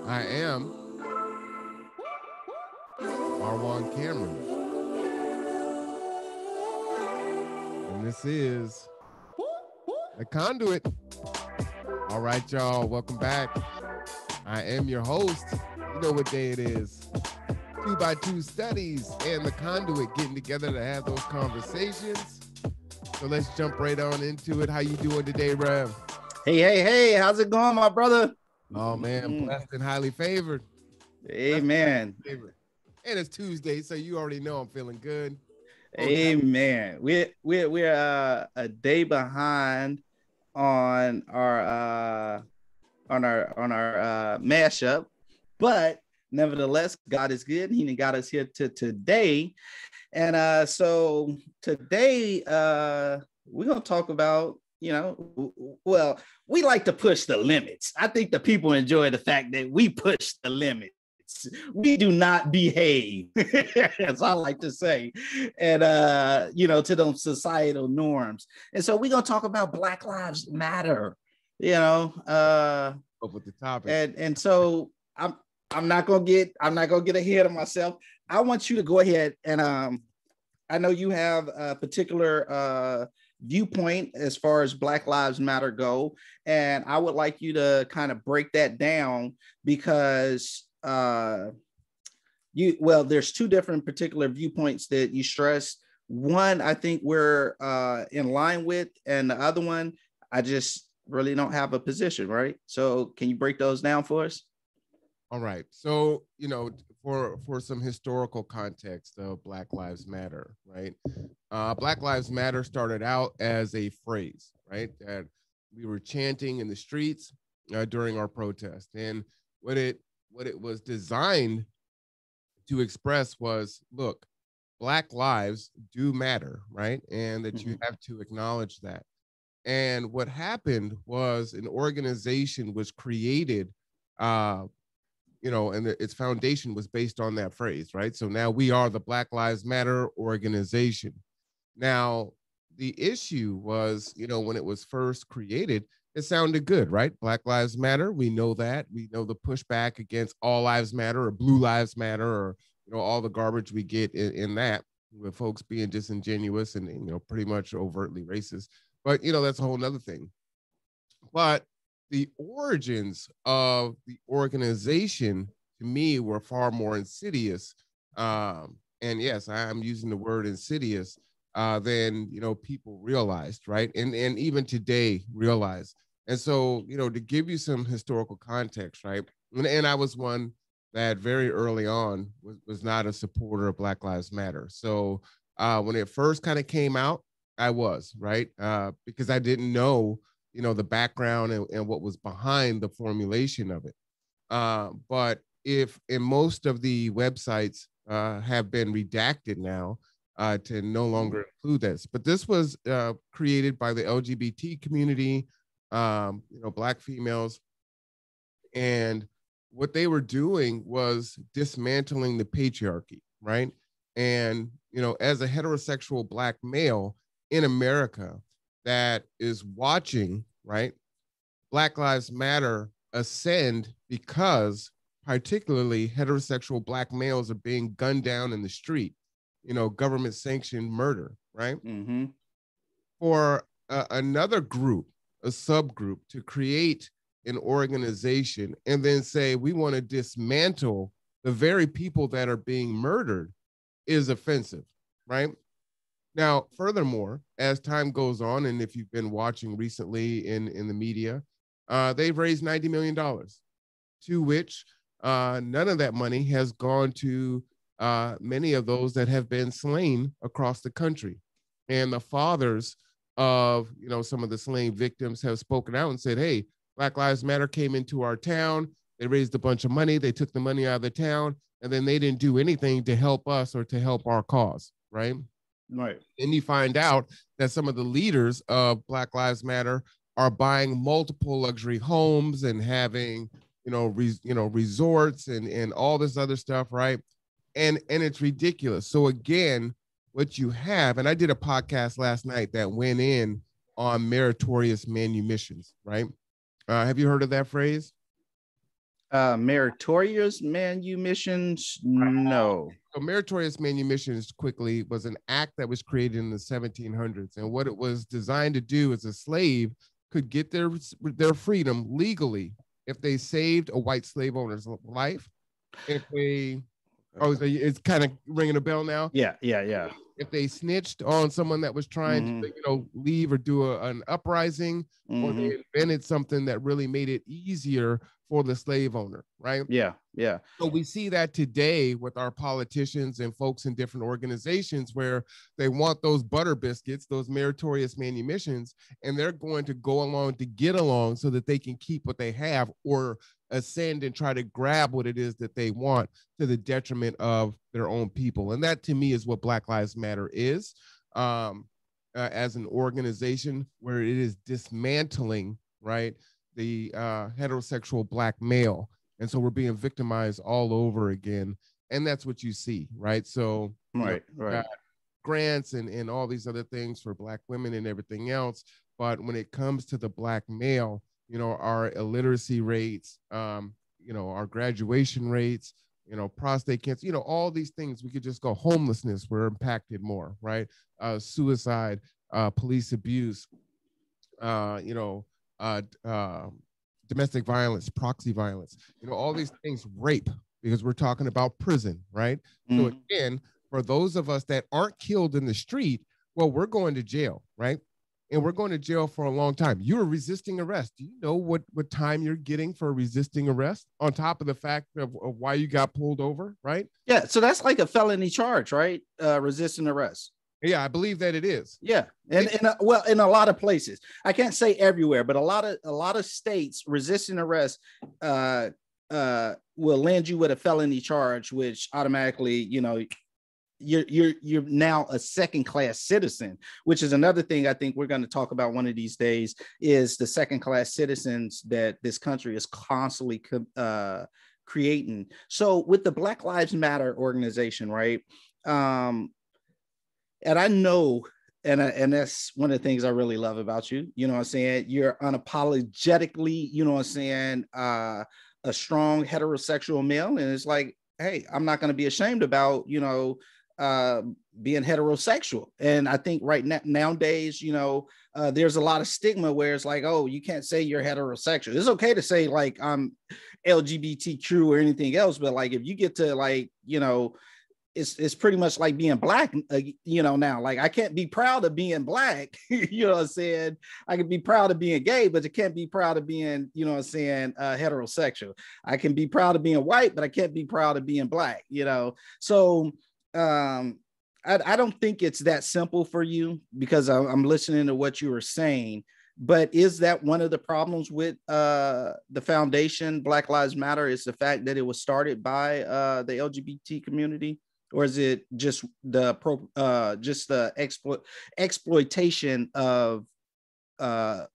I am Marwan Cameron, and this is the Conduit. All right, y'all, welcome back. I am your host. You know what day it is. 2x2 studies and the Conduit getting together to have those conversations. So let's jump right on into it. How you doing today, Rev? Hey, how's it going, my brother? Oh man, blessed and highly favored. Amen. Favorite. And it's Tuesday, so you already know I'm feeling good. Amen. We're a day behind on our mashup, but nevertheless, God is good. He got us here to today, and so today we're gonna talk about. Well, we like to push the limits. I think the people enjoy the fact that we push the limits. We do not behave, as I like to say, and to those societal norms. And so we're gonna talk about Black Lives Matter. Up with the topic. And so I'm not gonna get ahead of myself. I want you to go ahead and I know you have a particular viewpoint as far as Black Lives Matter go, and I would like you to kind of break that down because there's two different particular viewpoints that you stress. One, I think we're in line with, and the other one, I just really don't have a position, right? So can you break those down for us? All right. So, for some historical context of Black Lives Matter, right? Black Lives Matter started out as a phrase, right? That we were chanting in the streets during our protest. And what it was designed to express was, look, Black lives do matter, right? And that you have to acknowledge that. And what happened was an organization was created, and its foundation was based on that phrase, right? So now we are the Black Lives Matter organization. Now, the issue was, when it was first created, it sounded good, right? Black Lives Matter. We know that. We know the pushback against all lives matter or blue lives matter or, all the garbage we get in that with folks being disingenuous and, pretty much overtly racist. But, that's a whole nother thing. But the origins of the organization to me were far more insidious. And yes, I'm using the word insidious than, people realized, right? And even today realize. And so, to give you some historical context, right? And I was one that very early on was not a supporter of Black Lives Matter. So when it first kind of came out, I was, right? Because I didn't know, the background and what was behind the formulation of it. But if in most of the websites have been redacted now to no longer include this, but this was created by the LGBT community, Black females. And what they were doing was dismantling the patriarchy, right? And, as a heterosexual Black male in America, that is watching, right, Black Lives Matter ascend because particularly heterosexual Black males are being gunned down in the street, government sanctioned murder, right? For another group, a subgroup, to create an organization and then say, we want to dismantle the very people that are being murdered is offensive, right? Now, furthermore, as time goes on, and if you've been watching recently in the media, they've raised $90 million, to which none of that money has gone to many of those that have been slain across the country. And the fathers of, some of the slain victims have spoken out and said, hey, Black Lives Matter came into our town. They raised a bunch of money. They took the money out of the town, and then they didn't do anything to help us or to help our cause, right? Right. Then you find out that some of the leaders of Black Lives Matter are buying multiple luxury homes and having, resorts and all this other stuff, right? And it's ridiculous. So again, what you have, and I did a podcast last night that went in on meritorious manumissions, right? Have you heard of that phrase? Meritorious manumissions? No. So meritorious manumissions quickly was an act that was created in the 1700s. And what it was designed to do is a slave could get their freedom legally if they saved a white slave owner's life. If they, it's kind of ringing a bell now. Yeah. If they snitched on someone that was trying to, leave or do an uprising, or they invented something that really made it easier for the slave owner, right? Yeah. So we see that today with our politicians and folks in different organizations where they want those butter biscuits, those meritorious manumissions, and they're going to go along to get along so that they can keep what they have or ascend and try to grab what it is that they want to the detriment of their own people. And that to me is what Black Lives Matter is, as an organization where it is dismantling, right, the heterosexual Black male. And so we're being victimized all over again. And that's what you see, right? So right. grants and all these other things for Black women and everything else. But when it comes to the Black male, our illiteracy rates, our graduation rates, prostate cancer, all these things, we could just go homelessness, we're impacted more, right? Suicide, police abuse, domestic violence, proxy violence, all these things, rape, because we're talking about prison, right? So again, for those of us that aren't killed in the street, well, we're going to jail, right? And we're going to jail for a long time. You're resisting arrest. Do you know what time you're getting for resisting arrest on top of the fact of why you got pulled over, right? Yeah, so that's like a felony charge, right? Resisting arrest. Yeah, I believe that it is. Yeah, and in a lot of places, I can't say everywhere, but a lot of states, resisting arrest will land you with a felony charge, which automatically, you're now a second-class citizen, which is another thing I think we're going to talk about one of these days, is the second-class citizens that this country is constantly creating. So with the Black Lives Matter organization, right? And I know, and that's one of the things I really love about you. You know what I'm saying? You're unapologetically, a strong heterosexual male. And it's like, hey, I'm not going to be ashamed about, being heterosexual. And I think nowadays, there's a lot of stigma where it's like, oh, you can't say you're heterosexual. It's okay to say like I'm LGBTQ or anything else, but like if you get to it's pretty much like being Black, now. Like I can't be proud of being Black, you know what I'm saying? I can be proud of being gay, but I can't be proud of being, heterosexual. I can be proud of being white, but I can't be proud of being Black, So I don't think it's that simple for you, because I'm listening to what you were saying. But is that one of the problems with the foundation, Black Lives Matter, is the fact that it was started by the LGBT community? Or is it just the exploitation of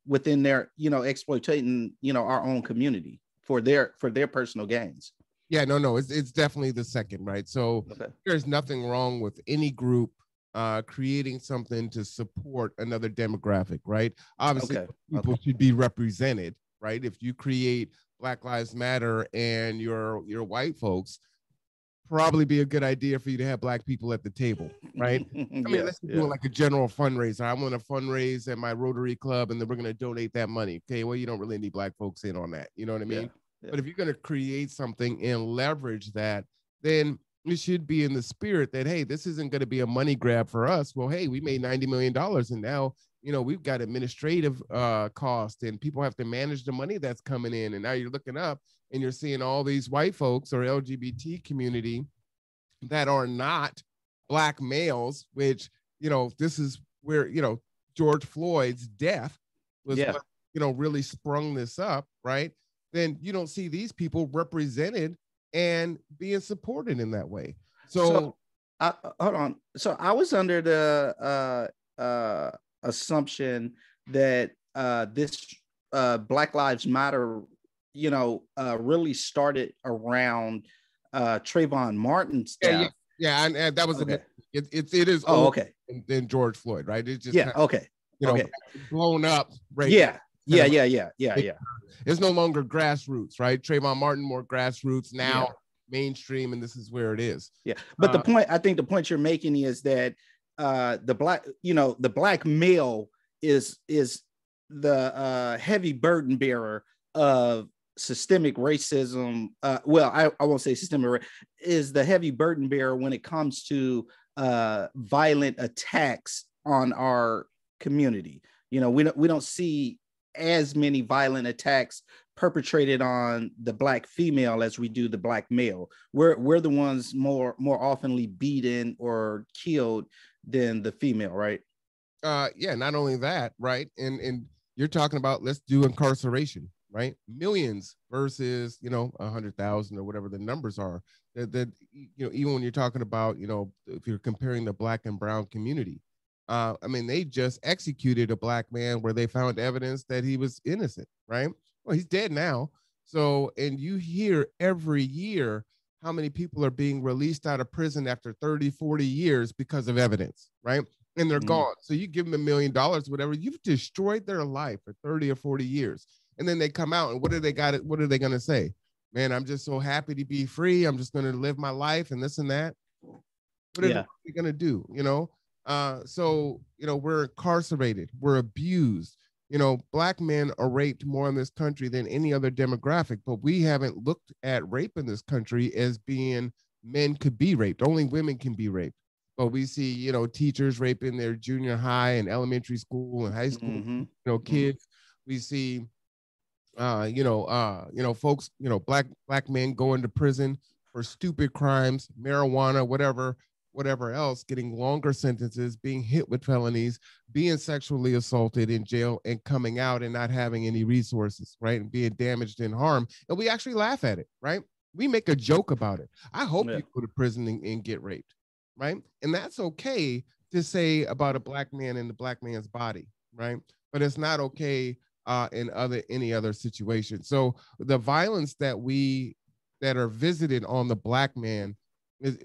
within their, exploiting, our own community for their personal gains? Yeah, no, it's definitely the second, right? So There's nothing wrong with any group creating something to support another demographic, right? Obviously, people should be represented, right? If you create Black Lives Matter and your white folks, probably be a good idea for you to have Black people at the table, right? Let's do like a general fundraiser. I want to fundraise at my Rotary Club, and then we're going to donate that money. Okay, well, you don't really need Black folks in on that. You know what I mean? Yeah. But if you're going to create something and leverage that, then it should be in the spirit that, hey, this isn't going to be a money grab for us. Well, hey, we made $90 million, and now, we've got administrative cost, and people have to manage the money that's coming in. And now you're looking up and you're seeing all these white folks or LGBT community that are not Black males, which, this is where, George Floyd's death was, what, really sprung this up, right? Then you don't see these people represented and being supported in that way. So hold on. So I was under the assumption that this Black Lives Matter, really started around Trayvon Martin's death. Yeah, and that was it is okay. than George Floyd, right? It's just blown up, right? Yeah. Yeah. It's no longer grassroots, right? Trayvon Martin, more grassroots, now mainstream, and this is where it is. Yeah. But I think the point you're making is that the black male is the heavy burden bearer of systemic racism. Well, I won't say systemic, is the heavy burden bearer when it comes to violent attacks on our community. We don't see as many violent attacks perpetrated on the black female as we do the black male. We're the ones more oftenly beaten or killed than the female, right? Not only that, right? And you're talking about, let's do incarceration, right? Millions versus 100,000 or whatever the numbers are. That even when you're talking about, if you're comparing the black and brown community, they just executed a black man where they found evidence that he was innocent, right? Well, he's dead now. So, and you hear every year how many people are being released out of prison after 30, 40 years because of evidence, right? And they're gone. So you give them $1 million, whatever, you've destroyed their life for 30 or 40 years. And then they come out and what are they going to say? Man, I'm just so happy to be free. I'm just going to live my life and this and that. What are they going to do? So, we're incarcerated, we're abused. Black men are raped more in this country than any other demographic, but we haven't looked at rape in this country as being men could be raped. Only women can be raped. But we see, teachers raping their junior high and elementary school and high school, kids. We see, folks, black men going to prison for stupid crimes, marijuana, whatever else, getting longer sentences, being hit with felonies, being sexually assaulted in jail and coming out and not having any resources, right? And being damaged and harmed. And we actually laugh at it, right? We make a joke about it. I hope you go to prison and get raped, right? And that's okay to say about a black man and the black man's body, right? But it's not okay in any other situation. So the violence that are visited on the black man is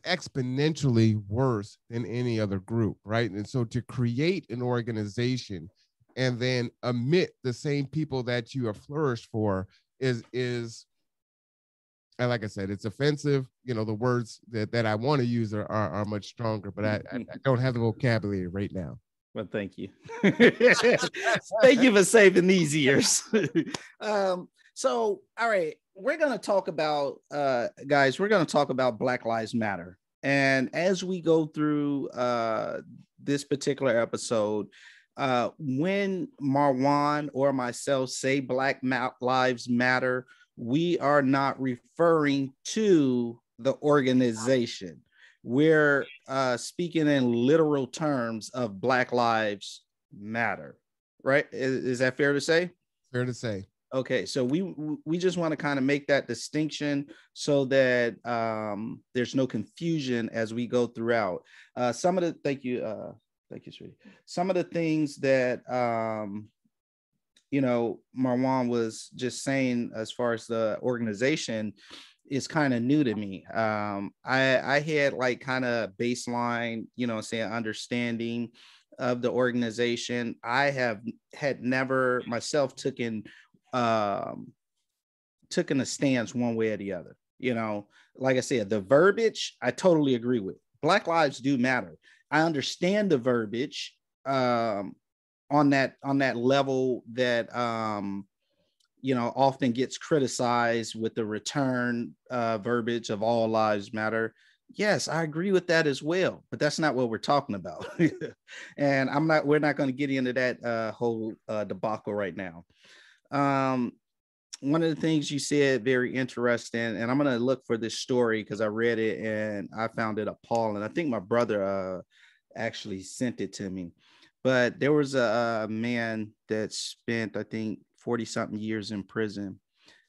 exponentially worse than any other group, right? And so to create an organization and then omit the same people that you have flourished for is and like I said, it's offensive. The words that I want to use are much stronger, but I don't have the vocabulary right now. Well, thank you. Thank you for saving these ears. So, all right, we're going to talk about, guys, we're going to talk about Black Lives Matter. And as we go through this particular episode, when Marwan or myself say Black Lives Matter, we are not referring to the organization. We're speaking in literal terms of Black Lives Matter, right? Is that fair to say? Fair to say. Okay, so we just want to kind of make that distinction so that there's no confusion as we go throughout. Thank you, sweetie. Some of the things that Marwan was just saying as far as the organization is kind of new to me. I had like kind of baseline, understanding of the organization. I had never myself taken a stance one way or the other. Like I said, the verbiage, I totally agree with. Black lives do matter. I understand the verbiage on that level that often gets criticized with the return verbiage of all lives matter. Yes, I agree with that as well, but that's not what we're talking about. And we're not going to get into that whole debacle right now. One of the things you said, very interesting, and I'm going to look for this story because I read it and I found it appalling. I think my brother actually sent it to me, but there was a man that spent, I think, 40 something years in prison.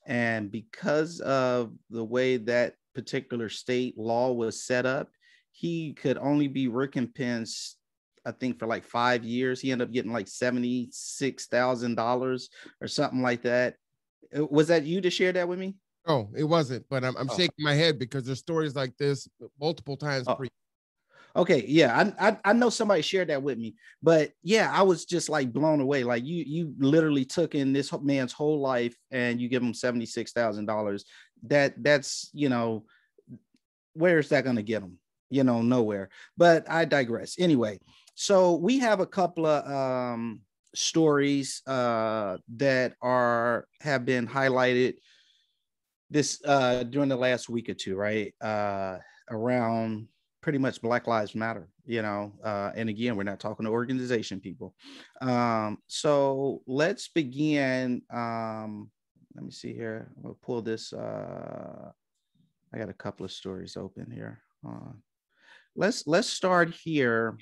And because of the way that particular state law was set up, he could only be recompensed, I think, for like 5 years. He ended up getting like $76,000 or something like that. Was that you to share that with me? Oh, it wasn't, but I'm shaking my head because there's stories like this multiple times. Okay, yeah, I know somebody shared that with me, but yeah, I was just like blown away. Like you literally took in this man's whole life and you give him $76,000. That's where's that going to get him? Nowhere. But I digress. Anyway, so we have a couple of stories that have been highlighted this during the last week or two, right? Around pretty much Black Lives Matter, and again, we're not talking to organization people. So let's begin. Let me see here. We'll pull this. I got a couple of stories open here. Let's start here,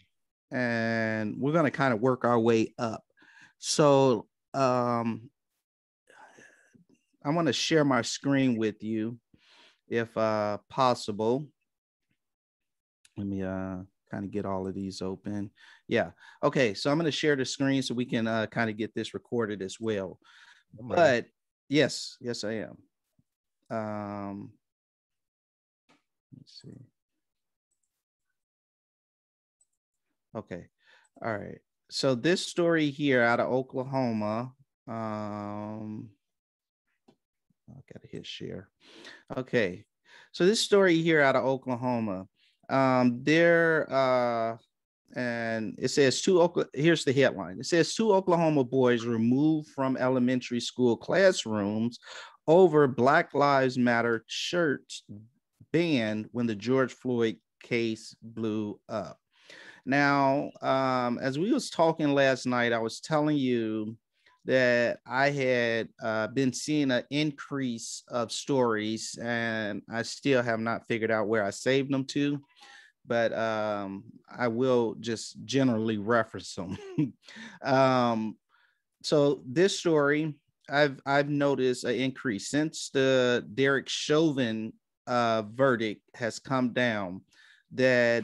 and we're going to kind of work our way up. So I want to share my screen with you, if possible. Let me kind of get all of these open. Yeah. Okay. So I'm going to share the screen so we can kind of get this recorded as well. But yes, I am. Let's see. Okay. All right. So this story here out of Oklahoma. I gotta hit share. Okay. So this story here out of Oklahoma. And it says here's the headline. It says 2 Oklahoma boys removed from elementary school classrooms over Black Lives Matter shirts banned when the George Floyd case blew up. Now, as we was talking last night, I was telling you that I had been seeing an increase of stories, and I still have not figured out where I saved them to, but I will just generally reference them. So this story, I've noticed an increase since the Derek Chauvin verdict has come down, that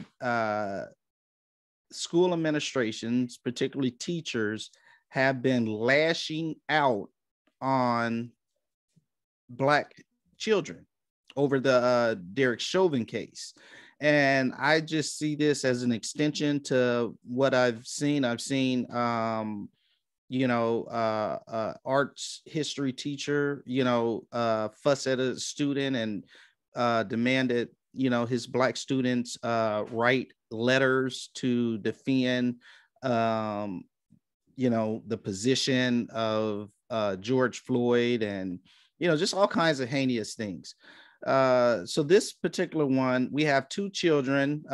school administrations, particularly teachers, have been lashing out on Black children over the Derek Chauvin case. And I just see this as an extension to what I've seen. I've seen, arts history teacher, fuss at a student and demanded, his Black students write letters to defend, the position of George Floyd, and, just all kinds of heinous things. So this particular one, we have 2 children,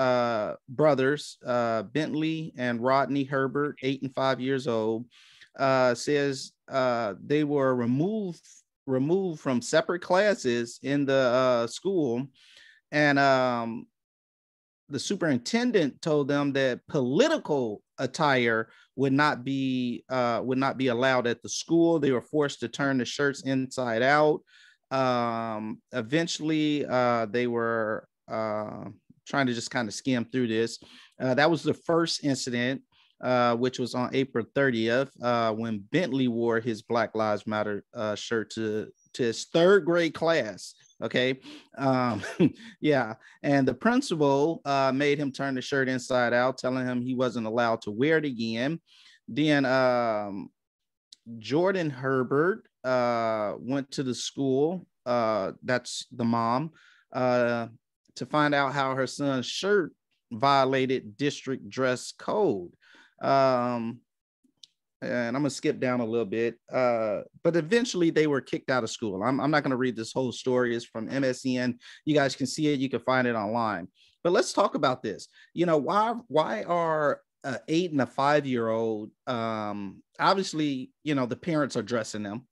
brothers, Bentley and Rodney Herbert, 8 and 5 years old, says they were removed from separate classes in the school. And the superintendent told them that political attire would not be allowed at the school. They were forced to turn the shirts inside out. Eventually, they were trying to just kind of skim through this. That was the first incident, which was on April 30th, when Bentley wore his Black Lives Matter shirt to his 3rd grade class. Okay. Yeah. And the principal made him turn the shirt inside out, telling him he wasn't allowed to wear it again. Then Jordan Herbert went to the school, that's the mom, to find out how her son's shirt violated district dress code. And I'm gonna skip down a little bit, but eventually they were kicked out of school. I'm not gonna read this whole story. It's from MSN. You guys can see it. You can find it online. But let's talk about this. Why are 8 and a 5-year-old? Obviously, the parents are dressing them.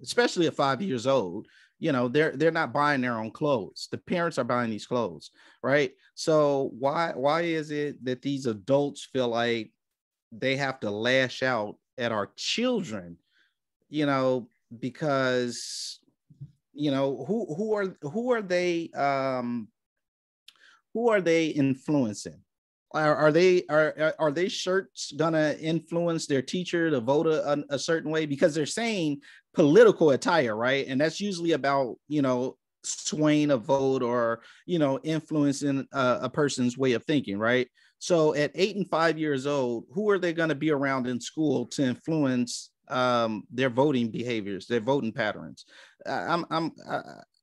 Especially at 5 years old. They're not buying their own clothes. The parents are buying these clothes, right? So why is it that these adults feel like they have to lash out at our children, because, who are they influencing? Are they shirts gonna influence their teacher to vote a certain way? Because they're saying political attire, right? And that's usually about, swaying a vote or, influencing a person's way of thinking, right? So at 8 and 5 years old, who are they going to be around in school to influence their voting behaviors, their voting patterns? I'm going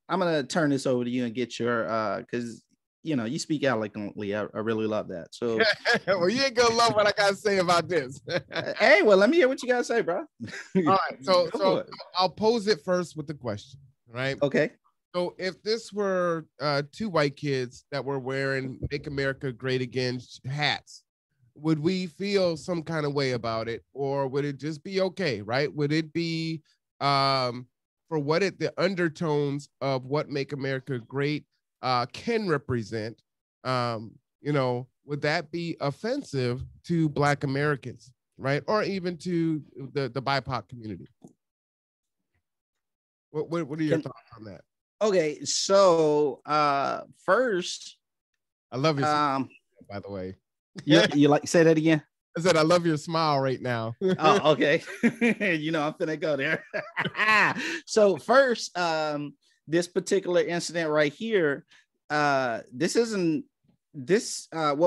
to turn this over to you and get your, because you speak eloquently. I really love that. So, well, you ain't gonna love what I gotta say about this. Hey, well, let me hear what you gotta say, bro. All right, so I'll pose it first with the question, right? Okay. So if this were two white kids that were wearing "Make America Great Again" hats, would we feel some kind of way about it, or would it just be okay, right? Would it be for what the undertones of what "Make America Great" can represent? Would that be offensive to Black Americans, right, or even to the BIPOC community? What are your thoughts on that? Okay, so first, I love your smile, by the way. you like say that again? I said I love your smile right now. Oh, okay. I'm finna go there. So first, this particular incident right here, what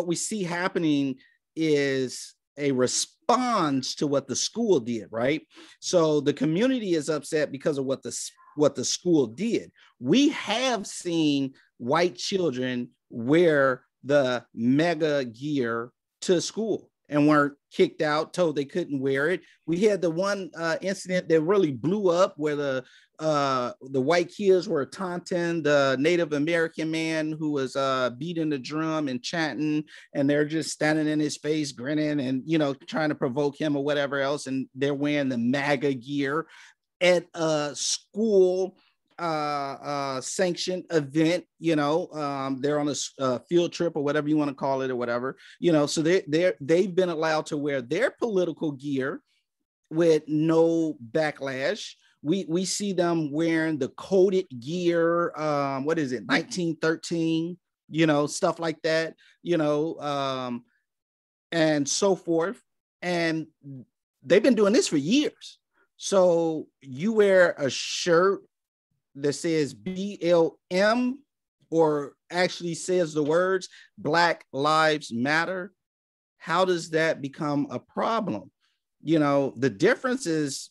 we see happening is a response to what the school did, right? So the community is upset because of what the school did. We have seen white children wear the mega gear to school and weren't kicked out, told they couldn't wear it. We had the one incident that really blew up where the white kids were taunting the Native American man who was beating the drum and chanting, and they're just standing in his face, grinning and, trying to provoke him or whatever else. And they're wearing the MAGA gear at a school sanctioned event. They're on a field trip or whatever you want to call it or whatever, so they've been allowed to wear their political gear with no backlash. We see them wearing the coded gear, what is it, 1913, stuff like that, and so forth. And they've been doing this for years. So you wear a shirt that says BLM or actually says the words Black Lives Matter. How does that become a problem? The difference is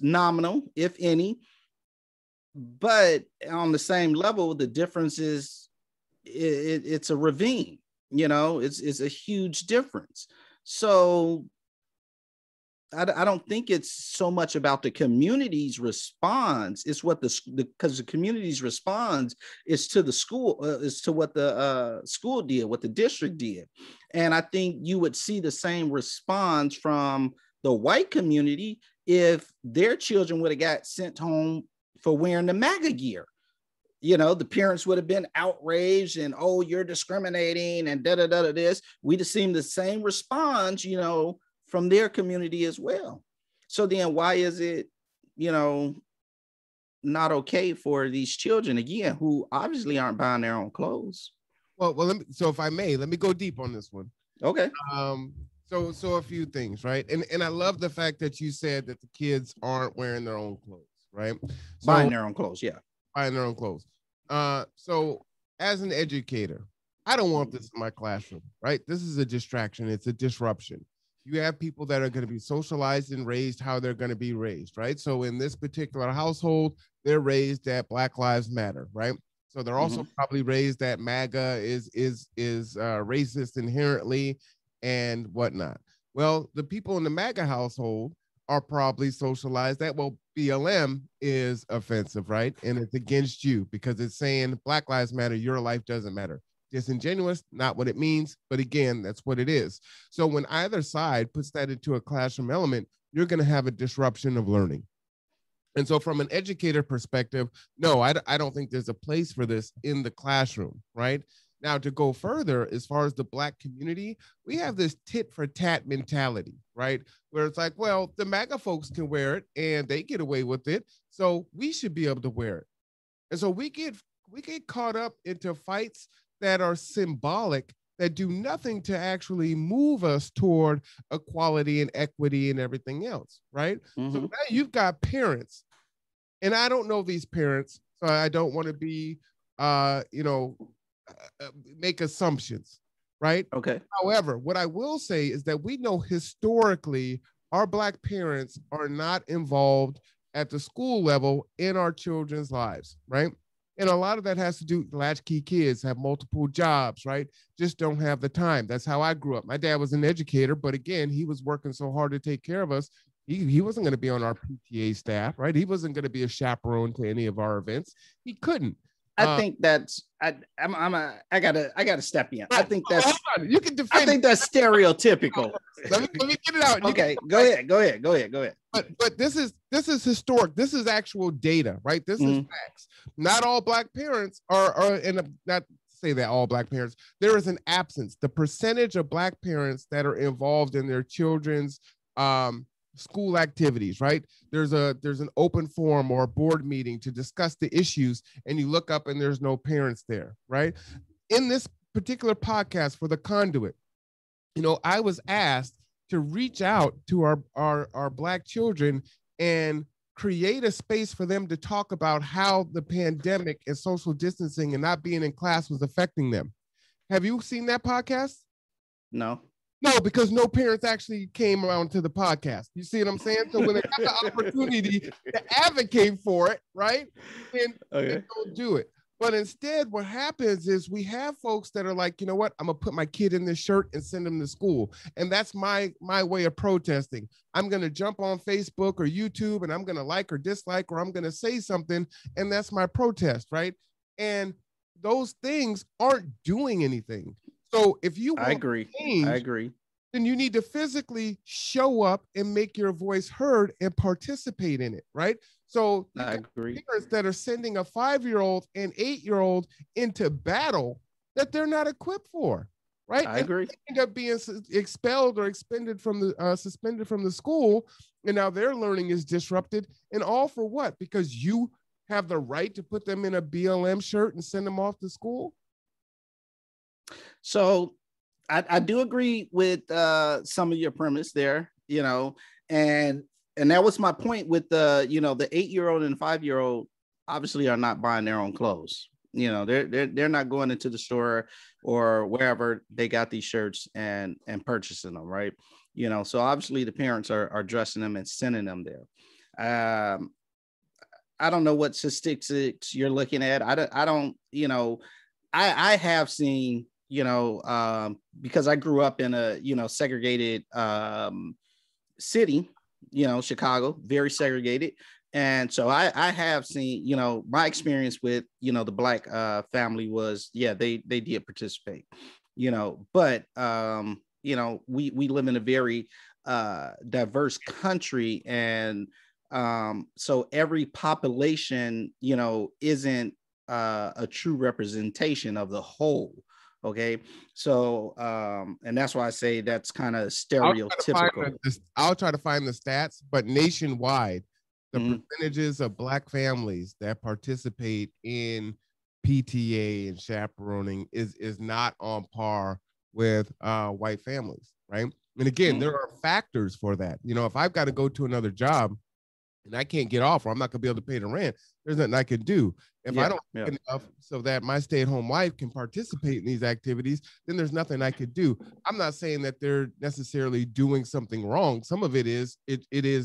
nominal, if any, but on the same level, the difference is it's a ravine. It's a huge difference. So I don't think it's so much about the community's response. It's what because the community's response is to the school, is to what the school did, what the district did. And I think you would see the same response from the white community if their children would have got sent home for wearing the MAGA gear. The parents would have been outraged and, oh, you're discriminating and da-da-da-da this. We'd have seen the same response, from their community as well. So then why is it, not okay for these children, again, who obviously aren't buying their own clothes? Well, so if I may, let me go deep on this one. Okay. So a few things, right? And I love the fact that you said that the kids aren't wearing their own clothes, right? Buying their own clothes, yeah. Buying their own clothes. So as an educator, I don't want this in my classroom, right? This is a distraction. It's a disruption. You have people that are going to be socialized and raised how they're going to be raised, right? So in this particular household, they're raised that Black Lives Matter, right? So they're also probably raised that MAGA is racist inherently and whatnot. Well, the people in the MAGA household are probably socialized that, well, BLM is offensive, right? And it's against you because it's saying Black Lives Matter, your life doesn't matter. Disingenuous, not what it means, but again, that's what it is. So when either side puts that into a classroom element, you're going to have a disruption of learning. And so from an educator perspective, no, I don't think there's a place for this in the classroom, right? Now, to go further, as far as the Black community, we have this tit for tat mentality, right? Where it's like, well, the MAGA folks can wear it and they get away with it, so we should be able to wear it. And so we get caught up into fights that are symbolic, that do nothing to actually move us toward equality and equity and everything else, right? So now you've got parents And I don't know these parents, so I don't want to be, you know, make assumptions, right? Okay. However, what I will say is that we know historically our Black parents are not involved at the school level in our children's lives, right? And a lot of that has to do, latchkey kids have multiple jobs, right? Just don't have the time. That's how I grew up. My dad was an educator, but again, he was working so hard to take care of us. He wasn't going to be on our PTA staff, right? He wasn't going to be a chaperone to any of our events. He couldn't. I think that's I gotta step in. I think that's you can defend. I think that's stereotypical. Let me get it out. Okay, go ahead. But this is historic. This is actual data, right? This is facts. Not all Black parents are in a, not say that all Black parents. There is an absence. The percentage of Black parents that are involved in their children's school activities, right? There's an open forum or a board meeting to discuss the issues, and you look up and there's no parents there, right? In this particular podcast for the Conduit, you know, I was asked to reach out to our Black children and create a space for them to talk about how the pandemic and social distancing and not being in class was affecting them. Have you seen that podcast? No. No, because no parents actually came around to the podcast. You see what I'm saying? So when they have the opportunity to advocate for it, right, then they don't do it. But instead, what happens is we have folks that are like, you know what, I'm gonna put my kid in this shirt and send them to school. And that's my way of protesting. I'm gonna jump on Facebook or YouTube and I'm gonna like or dislike, or I'm gonna say something, and that's my protest, right? And those things aren't doing anything. So if you want change, I agree. Then you need to physically show up and make your voice heard and participate in it, right? So I agree. Parents that are sending a 5-year-old and 8-year-old into battle that they're not equipped for, right? I agree. They end up being expelled or suspended from the school, and now their learning is disrupted. And all for what? Because you have the right to put them in a BLM shirt and send them off to school. So I do agree with some of your premise there, you know, and that was my point with the 8-year-old and 5-year-old obviously are not buying their own clothes. You know, they're not going into the store or wherever they got these shirts and purchasing them, right? You know, so obviously the parents are dressing them and sending them there. I don't know what statistics you're looking at. I don't, you know, I have seen, you know, because I grew up in a, you know, segregated city, you know, Chicago, very segregated. And so I have seen, you know, my experience with, you know, the Black family was, yeah, they did participate, you know, but, you know, we live in a very diverse country. And so every population, you know, isn't a true representation of the whole. Okay. So, and that's why I say that's kind of stereotypical. I'll try to find the stats, but nationwide, the percentages of Black families that participate in PTA and chaperoning is not on par with white families, right? And again, there are factors for that. You know, if I've got to go to another job and I can't get off, or I'm not gonna be able to pay the rent, there's nothing I can do. If I don't make enough so that my stay-at-home wife can participate in these activities, then there's nothing I could do. I'm not saying that they're necessarily doing something wrong. Some of it is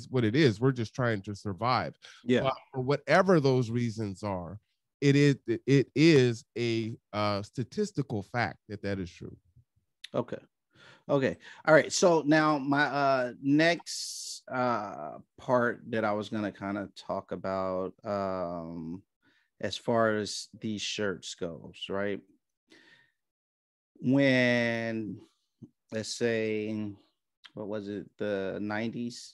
what it is. We're just trying to survive. Yeah. But for whatever those reasons are, it is a statistical fact that is true. Okay. All right. So now my next part that I was going to kind of talk about as far as these shirts goes, right? When, let's say, what was it, the 90s,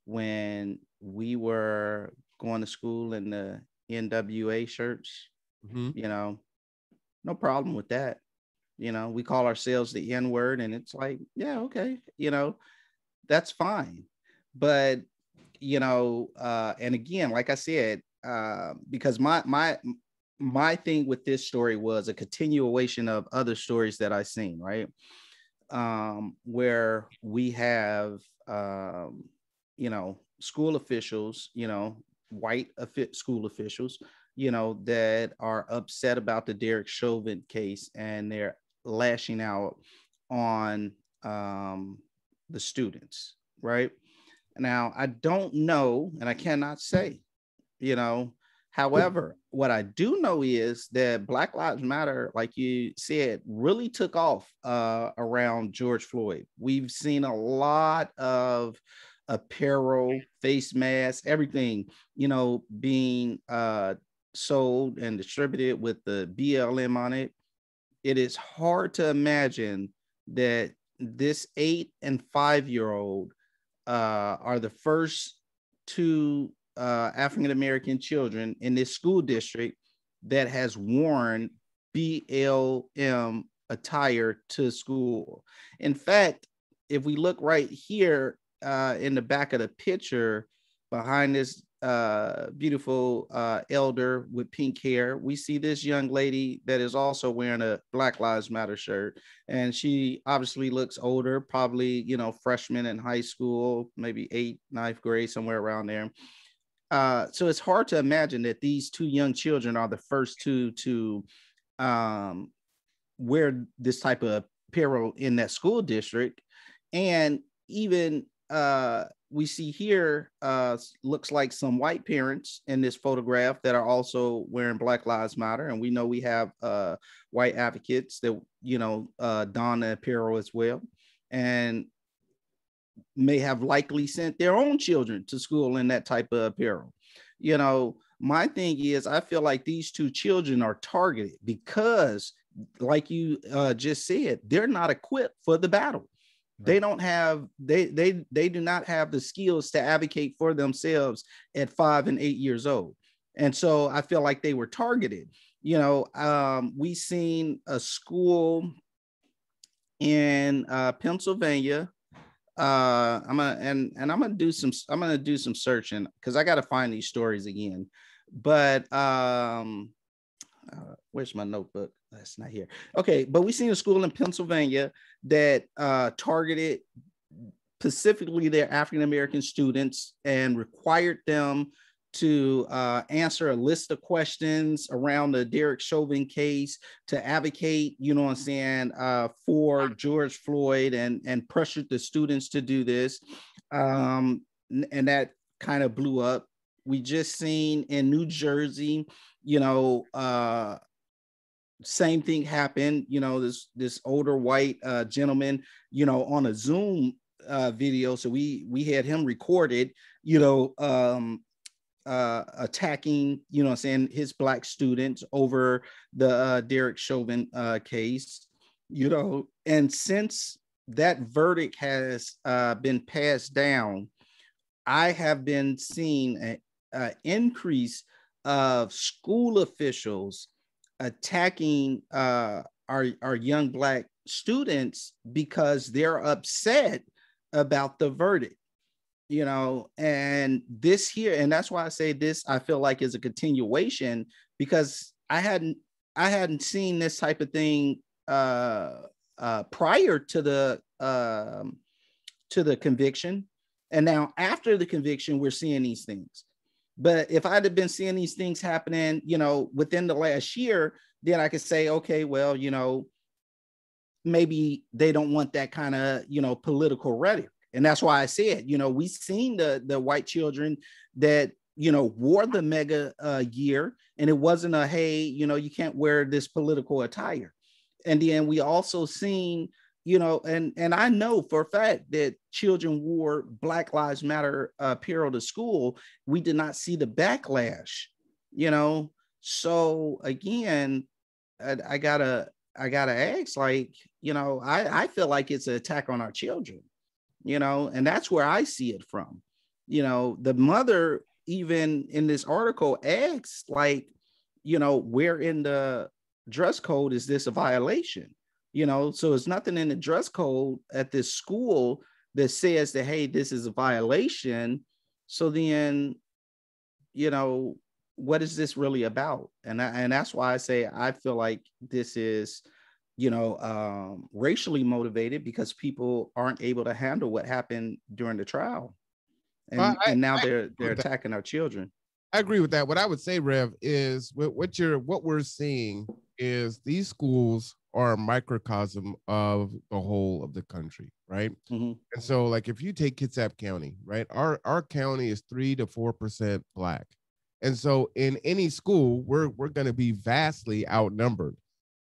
when we were going to school in the NWA shirts, you know, no problem with that. You know, we call ourselves the N-word, and it's like, yeah, okay, you know, that's fine. But, you know, and again, like I said, because my thing with this story was a continuation of other stories that I've seen, right? Where we have, you know, school officials, you know, white school officials, you know, that are upset about the Derek Chauvin case, and they're lashing out on the students, right? Now, I don't know, and I cannot say, you know, however, what I do know is that Black Lives Matter, like you said, really took off around George Floyd. We've seen a lot of apparel, face masks, everything, you know, being sold and distributed with the BLM on it. It is hard to imagine that this 8 and 5-year-old are the first two African-American children in this school district that has worn BLM attire to school. In fact, if we look right here in the back of the picture behind this beautiful elder with pink hair, we see this young lady that is also wearing a Black Lives Matter shirt, and she obviously looks older, probably, you know, freshman in high school, maybe 8th, 9th grade, somewhere around there. So it's hard to imagine that these two young children are the first two to wear this type of apparel in that school district. And even we see here looks like some white parents in this photograph that are also wearing Black Lives Matter, and we know we have white advocates that, you know, don the apparel as well, and may have likely sent their own children to school in that type of apparel. You know, my thing is, I feel like these two children are targeted because, like you just said, they're not equipped for the battle. They don't have, they do not have the skills to advocate for themselves at 5 and 8 years old. And so I feel like they were targeted. You know, we seen a school in Pennsylvania. I'm gonna do some searching because I got to find these stories again. But where's my notebook? That's not here. Okay, but we seen a school in Pennsylvania that targeted specifically their African-American students and required them to answer a list of questions around the Derek Chauvin case, to advocate, you know what I'm saying, for George Floyd, and pressured the students to do this. And that kind of blew up. We just seen in New Jersey, you know, same thing happened. You know, this older white gentleman, you know, on a Zoom video. So we had him recorded, you know, attacking, you know what I'm saying, his Black students over the Derek Chauvin case, you know. And since that verdict has been passed down, I have been seeing an increase of school officials attacking our young Black students because they're upset about the verdict. You know, and this here, and that's why I say this, I feel like is a continuation, because I hadn't seen this type of thing prior to the conviction, and now after the conviction, we're seeing these things. But if I'd have been seeing these things happening, you know, within the last year, then I could say, okay, well, you know, maybe they don't want that kind of, you know, political rhetoric. And that's why I said, you know, we've seen the white children that, you know, wore the MAGA gear, and it wasn't a, hey, you know, you can't wear this political attire. And then we also seen, you know, and I know for a fact that children wore Black Lives Matter apparel to school. We did not see the backlash, you know. So again, I gotta ask, like, you know, I feel like it's an attack on our children. You know, and that's where I see it from. You know, the mother, even in this article, asks, like, you know, where in the dress code is this a violation? You know, so there's nothing in the dress code at this school that says that, hey, this is a violation. So then, you know, what is this really about? And that's why I say I feel like this is, you know, racially motivated, because people aren't able to handle what happened during the trial, and now they're attacking our children. I agree with that. What I would say, Rev, is what we're seeing is these schools are a microcosm of the whole of the country, right? Mm-hmm. And so, like, if you take Kitsap County, right, our county is 3 to 4% Black, and so in any school, we're going to be vastly outnumbered.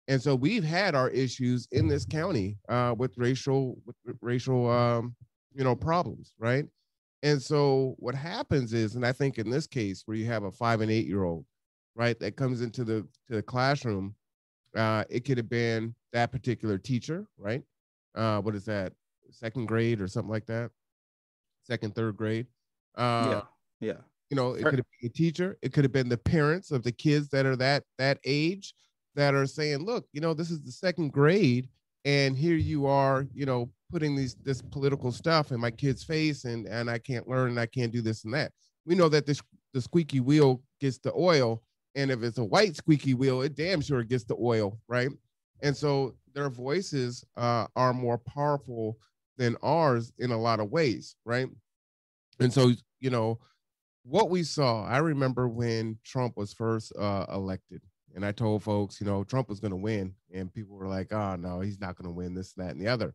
And so we've had our issues in this county with racial problems, right? And so what happens is, and I think in this case where you have a 5 and 8 year old, right, that comes into the classroom, it could have been that particular teacher, right? What is that, second grade or something like that, second, third grade? Yeah, yeah. It could have been a teacher. It could have been the parents of the kids that are that age that are saying, look, this is the second grade, and here you are, putting this political stuff in my kid's face, and I can't learn, and I can't do this and that. We know that the squeaky wheel gets the oil, and if it's a white squeaky wheel, it damn sure gets the oil, right? And so their voices are more powerful than ours in a lot of ways, right? And so, what we saw, I remember when Trump was first elected, and I told folks, Trump was going to win, and people were like, oh, no, he's not going to win, this, that, and the other.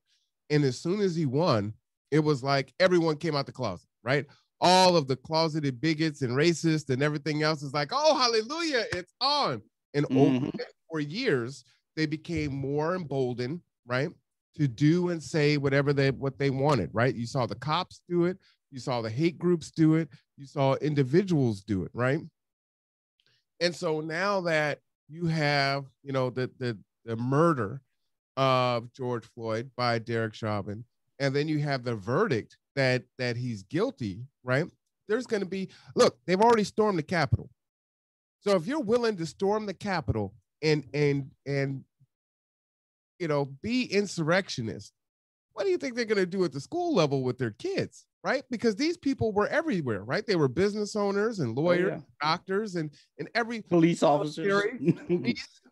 And as soon as he won, it was like everyone came out the closet, right? All of the closeted bigots and racists and everything else is like, oh, hallelujah, it's on. And over for years, they became more emboldened, right, to do and say what they wanted, right? You saw the cops do it. You saw the hate groups do it. You saw individuals do it, right? And so now that you have, the murder of George Floyd by Derek Chauvin, and then you have the verdict that he's guilty, right? There's going to be, look, they've already stormed the Capitol. So if you're willing to storm the Capitol and be insurrectionist, what do you think they're going to do at the school level with their kids, right? Because these people were everywhere, right? They were business owners and lawyers, doctors, and every police officers,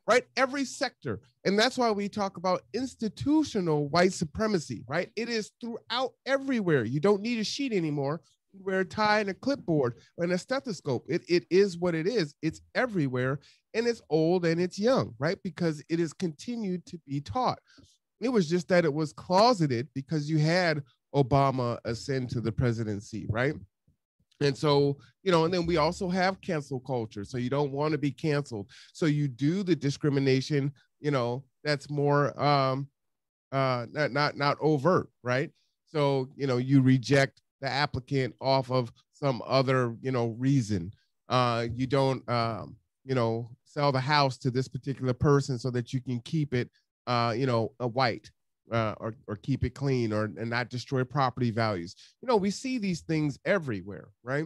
right? Every sector. And that's why we talk about institutional white supremacy, right? It is throughout everywhere. You don't need a sheet anymore. You wear a tie and a clipboard and a stethoscope. It is what it is. It's everywhere, and it's old and it's young, right? Because it is continued to be taught. It was just that it was closeted because you had Obama ascend to the presidency, right? And so, and then we also have cancel culture. So you don't want to be canceled. So you do the discrimination, that's more not overt, right? So, you reject the applicant off of some other, reason. You don't, sell the house to this particular person so that you can keep it a white, or keep it clean, and not destroy property values. We see these things everywhere, right?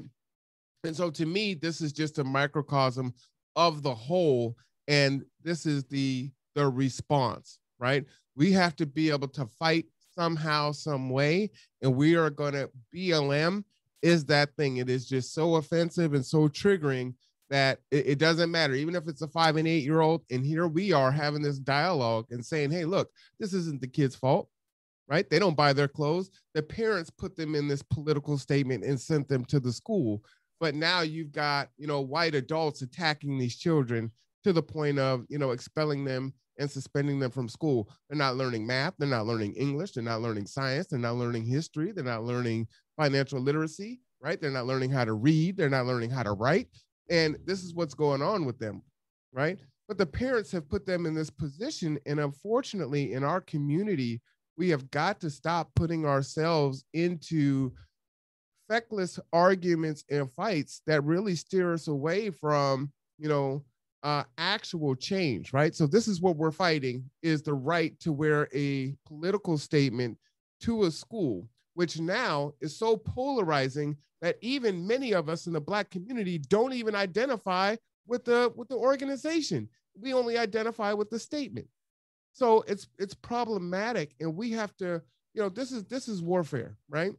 And so to me, this is just a microcosm of the whole, and this is the response, right? We have to be able to fight somehow, some way, and we are going to, BLM is that thing. It is just so offensive and so triggering that it doesn't matter, even if it's a 5 and 8 year old. And here we are having this dialogue and saying, hey, look, this isn't the kid's fault, right? They don't buy their clothes. The parents put them in this political statement and sent them to the school. But now you've got, white adults attacking these children to the point of, expelling them and suspending them from school. They're not learning math. They're not learning English. They're not learning science. They're not learning history. They're not learning financial literacy, right? They're not learning how to read. They're not learning how to write. And this is what's going on with them, right? But the parents have put them in this position. And unfortunately, in our community, we have got to stop putting ourselves into feckless arguments and fights that really steer us away from, actual change, right? So this is what we're fighting, is the right to wear a political statement to a school, which now is so polarizing that even many of us in the Black community don't even identify with the organization. We only identify with the statement. So it's problematic, and we have to, this is warfare, right?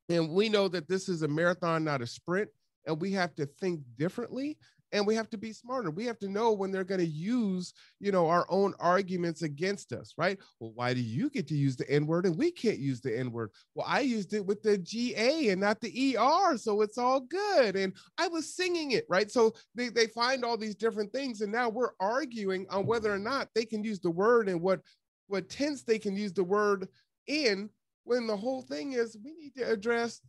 And we know that this is a marathon, not a sprint, and we have to think differently. and we have to be smarter. We have to know when they're going to use, our own arguments against us, right? Well, why do you get to use the N-word and we can't use the N-word? Well, I used it with the GA and not the ER, so it's all good. And I was singing it, right? So they find all these different things, and now we're arguing on whether or not they can use the word and what tense they can use the word in, when the whole thing is we need to address,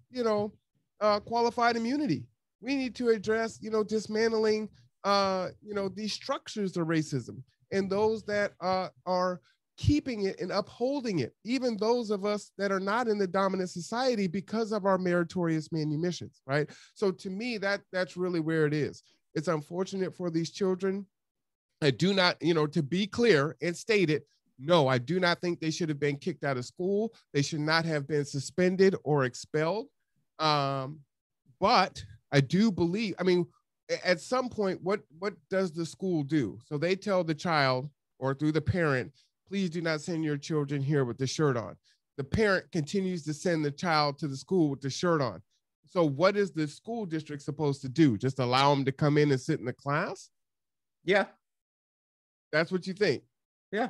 qualified immunity. We need to address, dismantling, these structures of racism and those that are keeping it and upholding it, even those of us that are not in the dominant society because of our meritorious manumissions, right? So to me, that's really where it is. It's unfortunate for these children. I do not, to be clear and state it, no, I do not think they should have been kicked out of school. They should not have been suspended or expelled. But I do believe, at some point, what does the school do? So they tell the child or through the parent, please do not send your children here with the shirt on. The parent continues to send the child to the school with the shirt on. So what is the school district supposed to do? Just allow them to come in and sit in the class? Yeah. That's what you think? Yeah.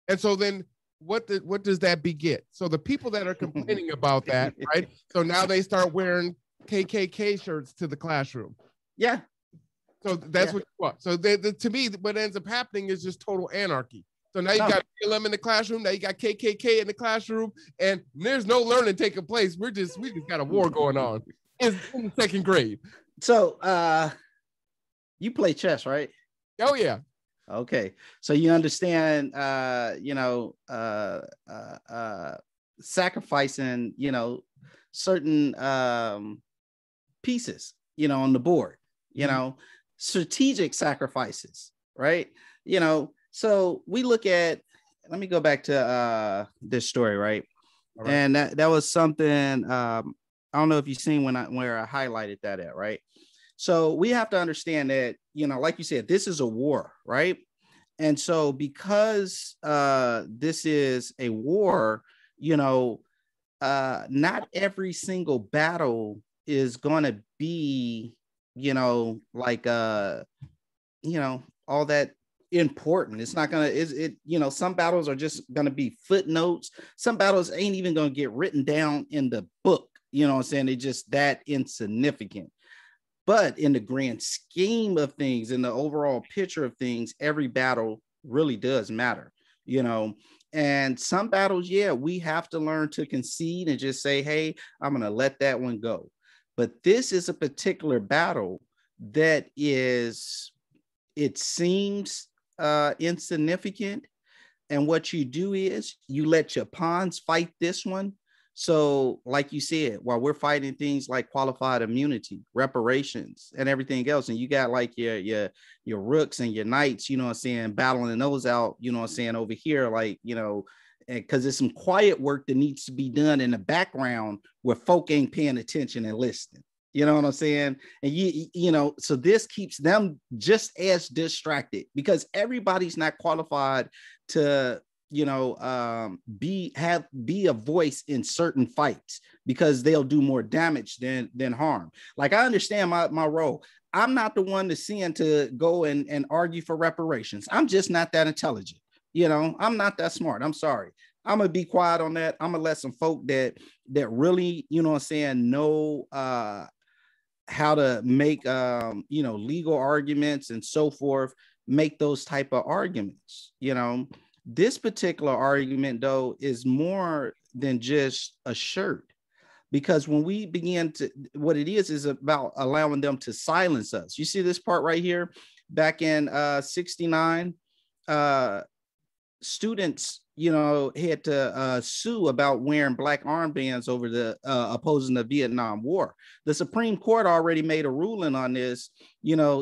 And so then what does that beget? So the people that are complaining about that, right? So now they start wearing KKK shirts to the classroom. Yeah. So that's what you want. So to me, what ends up happening is just total anarchy. So now you got BLM in the classroom, now you got KKK in the classroom, and there's no learning taking place. We just got a war going on in second grade. So you play chess, right? Oh yeah. Okay. So you understand sacrificing, certain pieces, on the board, strategic sacrifices, right? So we look at, let me go back to this story, right? And that was something, I don't know if you've seen where I highlighted that at, right? So we have to understand that, like you said, this is a war, right? And so because this is a war, not every single battle is going to be, like, all that important. It's not gonna, some battles are just gonna be footnotes. Some battles ain't even gonna get written down in the book. You know what I'm saying? They're just that insignificant. But in the grand scheme of things, in the overall picture of things, every battle really does matter, and some battles, we have to learn to concede and just say, hey, I'm gonna let that one go. But this is a particular battle that is, it seems insignificant. And what you do is you let your pawns fight this one. So like you said, while we're fighting things like qualified immunity, reparations, and everything else, and you got like your rooks and your knights, battling those out, over here, like, because there's some quiet work that needs to be done in the background where folk ain't paying attention and listening. You know what I'm saying? And so this keeps them just as distracted, because everybody's not qualified to, be a voice in certain fights, because they'll do more damage than harm. Like, I understand my role. I'm not the one to send to go and argue for reparations. I'm just not that intelligent. I'm not that smart. I'm sorry. I'm gonna be quiet on that. I'm gonna let some folk that really, know how to make legal arguments and so forth, make those type of arguments. This particular argument, though, is more than just a shirt, because when we begin to, what it is about allowing them to silence us. You see this part right here, back in 69, students had to sue about wearing black armbands over the opposing the Vietnam War. The Supreme Court already made a ruling on this,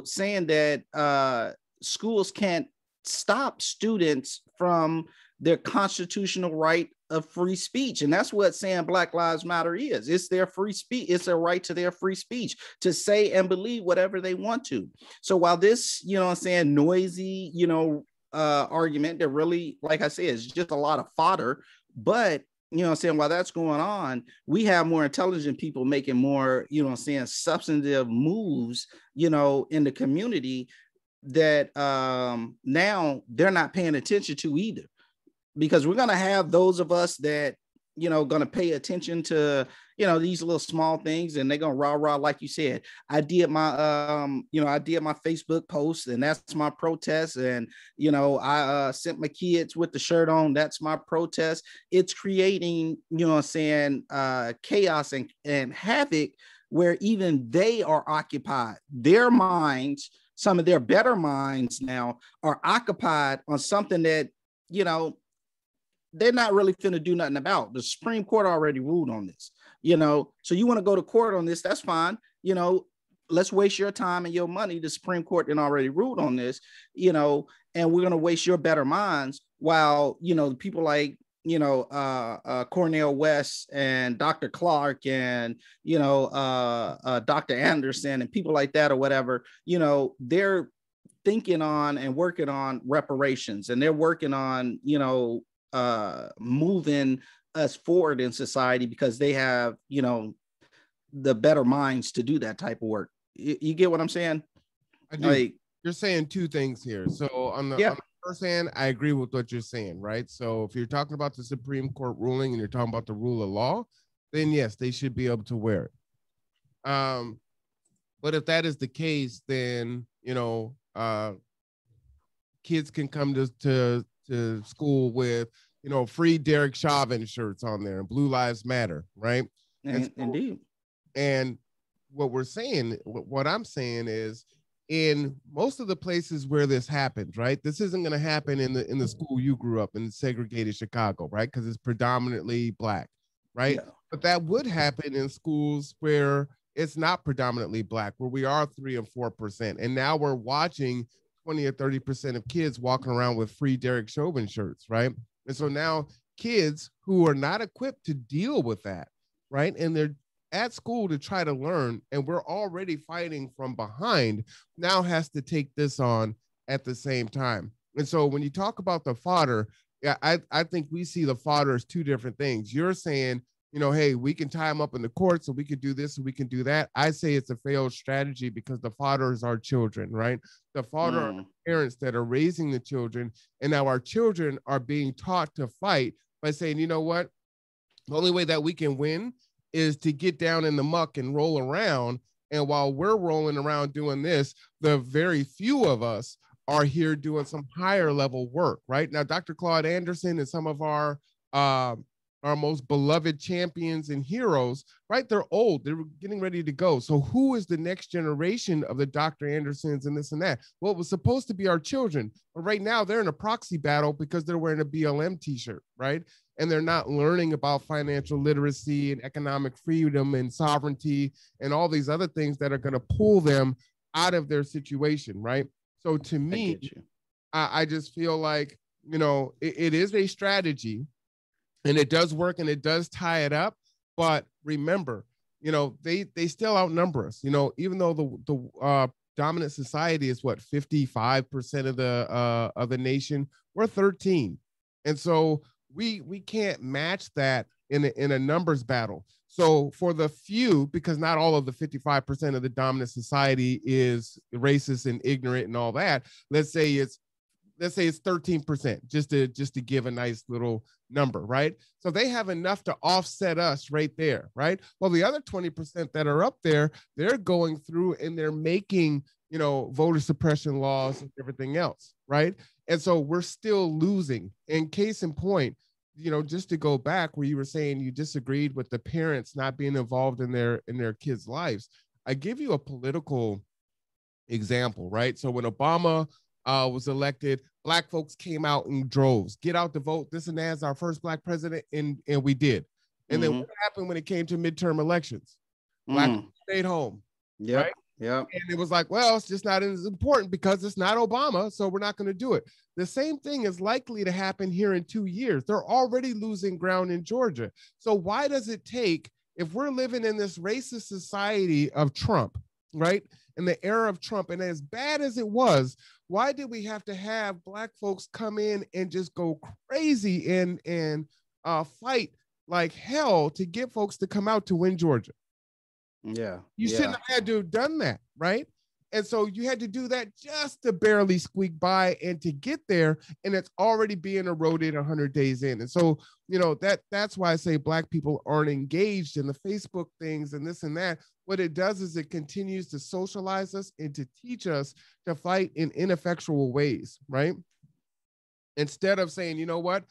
saying that schools can't stop students from their constitutional right of free speech. And that's what saying Black Lives Matter is. It's their free speech. It's a right to their free speech to say and believe whatever they want to. So while this, noisy, argument that really, like I said, is just a lot of fodder, but you know what I'm saying, while that's going on, we have more intelligent people making more, you know what I'm saying, substantive moves, you know, in the community that now they're not paying attention to either, because we're going to have those of us that, you know, going to pay attention to, you know, these little small things, and they're going to rah, like you said. I did my, you know, I did my Facebook post, and that's my protest. And, you know, I sent my kids with the shirt on. That's my protest. It's creating, you know what I'm saying, chaos and havoc, where even they are occupied. Their minds, some of their better minds now, are occupied on something that, you know, they're not really finna do nothing about. The Supreme Court already ruled on this, you know. So you want to go to court on this, that's fine. You know, let's waste your time and your money. The Supreme Court then already ruled on this, you know, and we're gonna waste your better minds while, you know, people like, you know, Cornel West and Dr. Clark and, you know, Dr. Anderson and people like that or whatever, you know, they're thinking on and working on reparations, and they're working on, you know, moving us forward in society, because they have, you know, the better minds to do that type of work. You get what I'm saying? I do. Like, you're saying two things here. So on the first hand, I agree with what you're saying, right? So if you're talking about the Supreme Court ruling and you're talking about the rule of law, then yes, they should be able to wear it. But if that is the case, then, you know, kids can come to school with, you know, free Derek Chauvin shirts on there and Blue Lives Matter, right? Indeed. And what we're saying, what I'm saying is, in most of the places where this happens, right, this isn't going to happen in the school you grew up in, segregated Chicago, right? Because it's predominantly Black, right? Yeah. But that would happen in schools where it's not predominantly Black, where we are 3 and 4%. And now we're watching 20 or 30% of kids walking around with free Derek Chauvin shirts, right? And so now kids who are not equipped to deal with that, right? And they're at school to try to learn, and we're already fighting from behind, now has to take this on at the same time. And so when you talk about the fodder, yeah, I think we see the fodder as two different things. You're saying, you know, hey, we can tie them up in the courts, so we can do this, and we can do that. I say it's a failed strategy, because the fodder is our children, right? The fodder are the parents that are raising the children, and now our children are being taught to fight by saying, you know what, the only way that we can win is to get down in the muck and roll around. And while we're rolling around doing this, the very few of us are here doing some higher level work, right? Now, Dr. Claude Anderson and some of our most beloved champions and heroes, right? They're old, they're getting ready to go. So who is the next generation of the Dr. Andersons and this and that? Well, it was supposed to be our children, but right now they're in a proxy battle because they're wearing a BLM t-shirt, right? And they're not learning about financial literacy and economic freedom and sovereignty and all these other things that are going to pull them out of their situation, right? So to me, I just feel like, you know, it is a strategy, and it does work, and it does tie it up. But remember, you know, they still outnumber us. You know, even though the dominant society is what, 55% of the nation, we're 13, and so we can't match that in a numbers battle. So for the few, because not all of the 55% of the dominant society is racist and ignorant and all that, let's say it's 13%, just to give a nice little number, right? So they have enough to offset us right there, right? Well, the other 20% that are up there, they're going through and they're making, you know, voter suppression laws and everything else, right? And so we're still losing. And case in point, you know, just to go back where you were saying you disagreed with the parents not being involved in their kids' lives, I give you a political example, right? So when Obama was elected, Black folks came out in droves, get out to vote, this and that, as our first Black president, and we did. And then what happened when it came to midterm elections? Black people stayed home, right? Yeah. And it was like, well, it's just not as important because it's not Obama, so we're not going to do it. The same thing is likely to happen here in 2 years. They're already losing ground in Georgia. So why does it take, if we're living in this racist society of Trump, right, in the era of Trump, and as bad as it was, why did we have to have Black folks come in and just go crazy and fight like hell to get folks to come out to win Georgia. Yeah. You shouldn't have had to have done that, right? And so you had to do that just to barely squeak by and to get there, and it's already being eroded 100 days in. And so, that's why I say Black people aren't engaged in the Facebook things and this and that. What it does is it continues to socialize us and to teach us to fight in ineffectual ways, right? Instead of saying, you know what,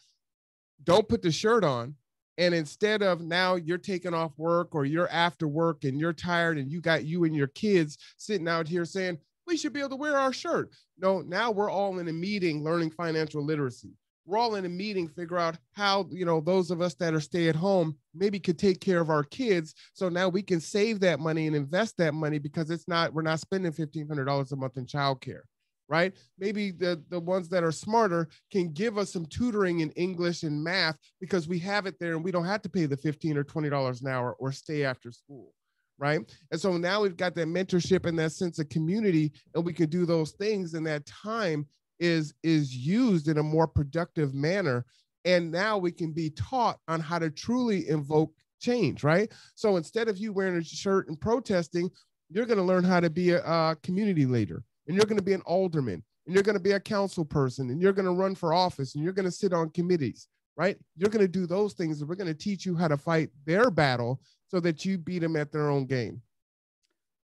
don't put the shirt on. And instead of now you're taking off work or you're after work and you're tired and you got you and your kids sitting out here saying, we should be able to wear our shirt. No, now we're all in a meeting learning financial literacy. We're all in a meeting, figure out how, those of us that are stay at home maybe could take care of our kids. So now we can save that money and invest that money because we're not spending $1,500 a month in childcare. Right? Maybe the ones that are smarter can give us some tutoring in English and math because we have it there and we don't have to pay the $15 or $20 an hour or stay after school. Right? And so now we've got that mentorship and that sense of community, and we can do those things, and that time is used in a more productive manner. And now we can be taught on how to truly invoke change. Right? So instead of you wearing a shirt and protesting, you're going to learn how to be a community leader. And you're going to be an alderman, and you're going to be a council person, and you're going to run for office, and you're going to sit on committees, right? You're going to do those things, and we're going to teach you how to fight their battle so that you beat them at their own game.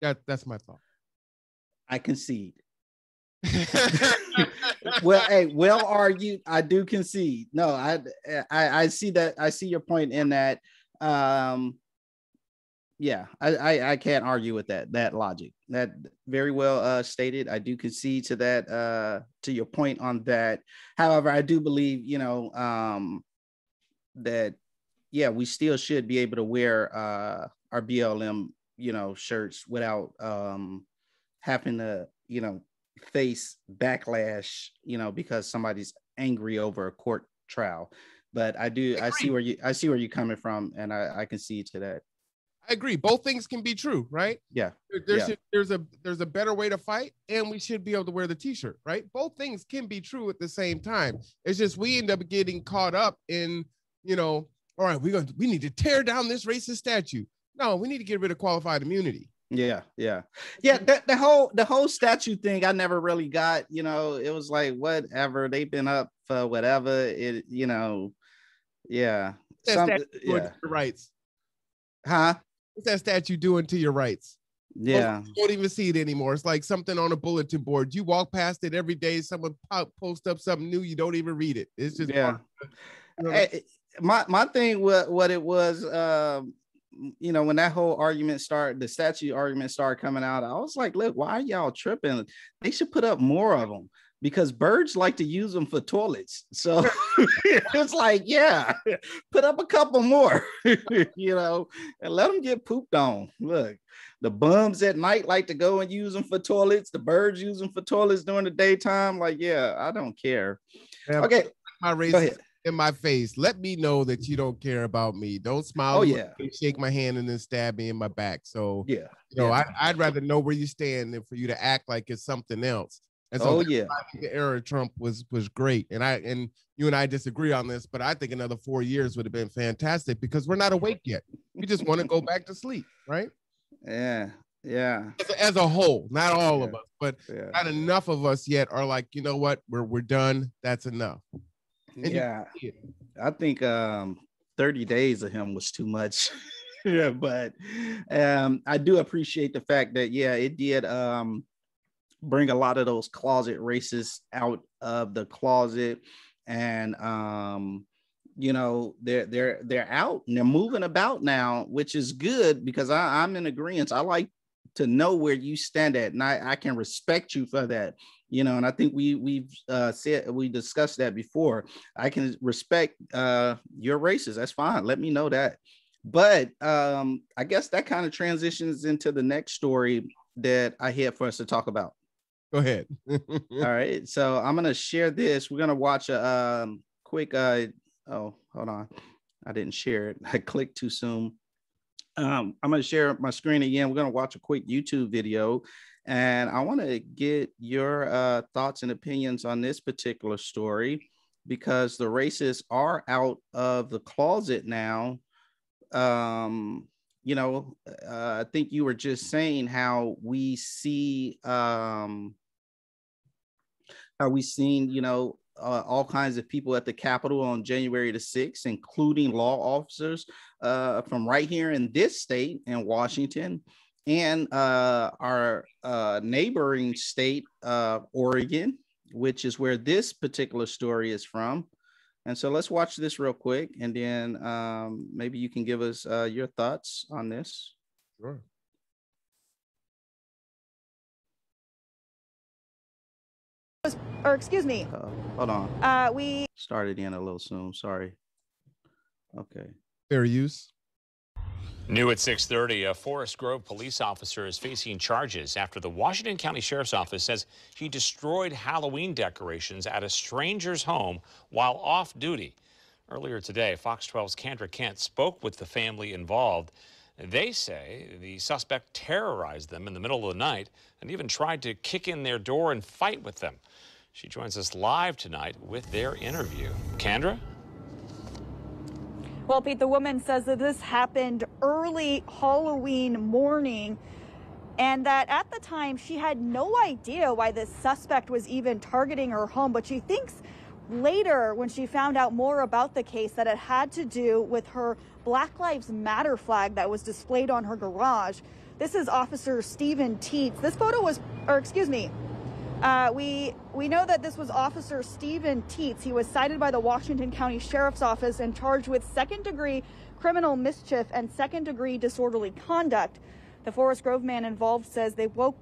That's my thought. I concede. Well argued. I do concede. No, I see that. I see your point in that. Yeah, I can't argue with that logic. That very well stated. I do concede to that, to your point on that. However, I do believe, that, yeah, we still should be able to wear our BLM, shirts without having to, face backlash, because somebody's angry over a court trial. But I see where you're coming from, and I concede to that. I agree. Both things can be true, right? Yeah. There's a better way to fight, and we should be able to wear the t-shirt, right? Both things can be true at the same time. It's just we end up getting caught up in, all right, we need to tear down this racist statue. No, we need to get rid of qualified immunity. Yeah. The whole statue thing, I never really got. It was like whatever, they've been up for whatever. It, yeah. Rights. Huh? What's that statue doing to your rights? Yeah. You won't even see it anymore. It's like something on a bulletin board. You walk past it every day. Someone post up something new. You don't even read it. It's just my thing. What it was. When that whole argument started, the statue argument started coming out. I was like, look, why are y'all tripping? They should put up more of them, because birds like to use them for toilets. So it's like, yeah, put up a couple more, and let them get pooped on. Look, the bums at night like to go and use them for toilets. The birds use them for toilets during the daytime. Like, yeah, I don't care. Okay. My race in my face. Let me know that you don't care about me. Don't smile. Oh, yeah. Shake my hand and then stab me in my back. So, yeah. I'd rather know where you stand than for you to act like it's something else. And so the era of Trump was great. And you and I disagree on this, but I think another 4 years would have been fantastic because we're not awake yet. We just want to go back to sleep, right? Yeah. As a whole, not all of us, but not enough of us yet are like, you know what? We're done. That's enough. And I think 30 days of him was too much. Yeah, but I do appreciate the fact that it did bring a lot of those closet racists out of the closet, and they're out and they're moving about now, which is good, because I'm in agreement. I like to know where you stand at, and I can respect you for that. And I think we discussed that before. I can respect your races. That's fine. Let me know that. But I guess that kind of transitions into the next story that I had for us to talk about. Go ahead. All right. So I'm going to share this. We're going to watch a quick. Oh, hold on. I didn't share it. I clicked too soon. I'm going to share my screen again. We're going to watch a quick YouTube video. And I want to get your thoughts and opinions on this particular story. because the racists are out of the closet now. I think you were just saying how we see, all kinds of people at the Capitol on January the 6th, including law officers from right here in this state in Washington, and our neighboring state, Oregon, which is where this particular story is from. And so let's watch this real quick, and then maybe you can give us your thoughts on this. Sure. Or excuse me. Hold on. We started in a little soon. Sorry. Okay. Fair use. New at 6:30, a Forest Grove police officer is facing charges after the Washington County Sheriff's Office says he destroyed Halloween decorations at a stranger's home while off duty. Earlier today, Fox 12's Kendra Kent spoke with the family involved. They say the suspect terrorized them in the middle of the night and even tried to kick in their door and fight with them. She joins us live tonight with their interview. Kendra? Well, Pete, the woman says that this happened early Halloween morning and that at the time she had no idea why this suspect was even targeting her home. But she thinks later, when she found out more about the case, that it had to do with her Black Lives Matter flag that was displayed on her garage. This is Officer Stephen Teets. This photo was, or excuse me, we know that this was Officer Stephen Teets. He was cited by the Washington County Sheriff's Office and charged with second-degree criminal mischief and second-degree disorderly conduct. The Forest Grove man involved says they woke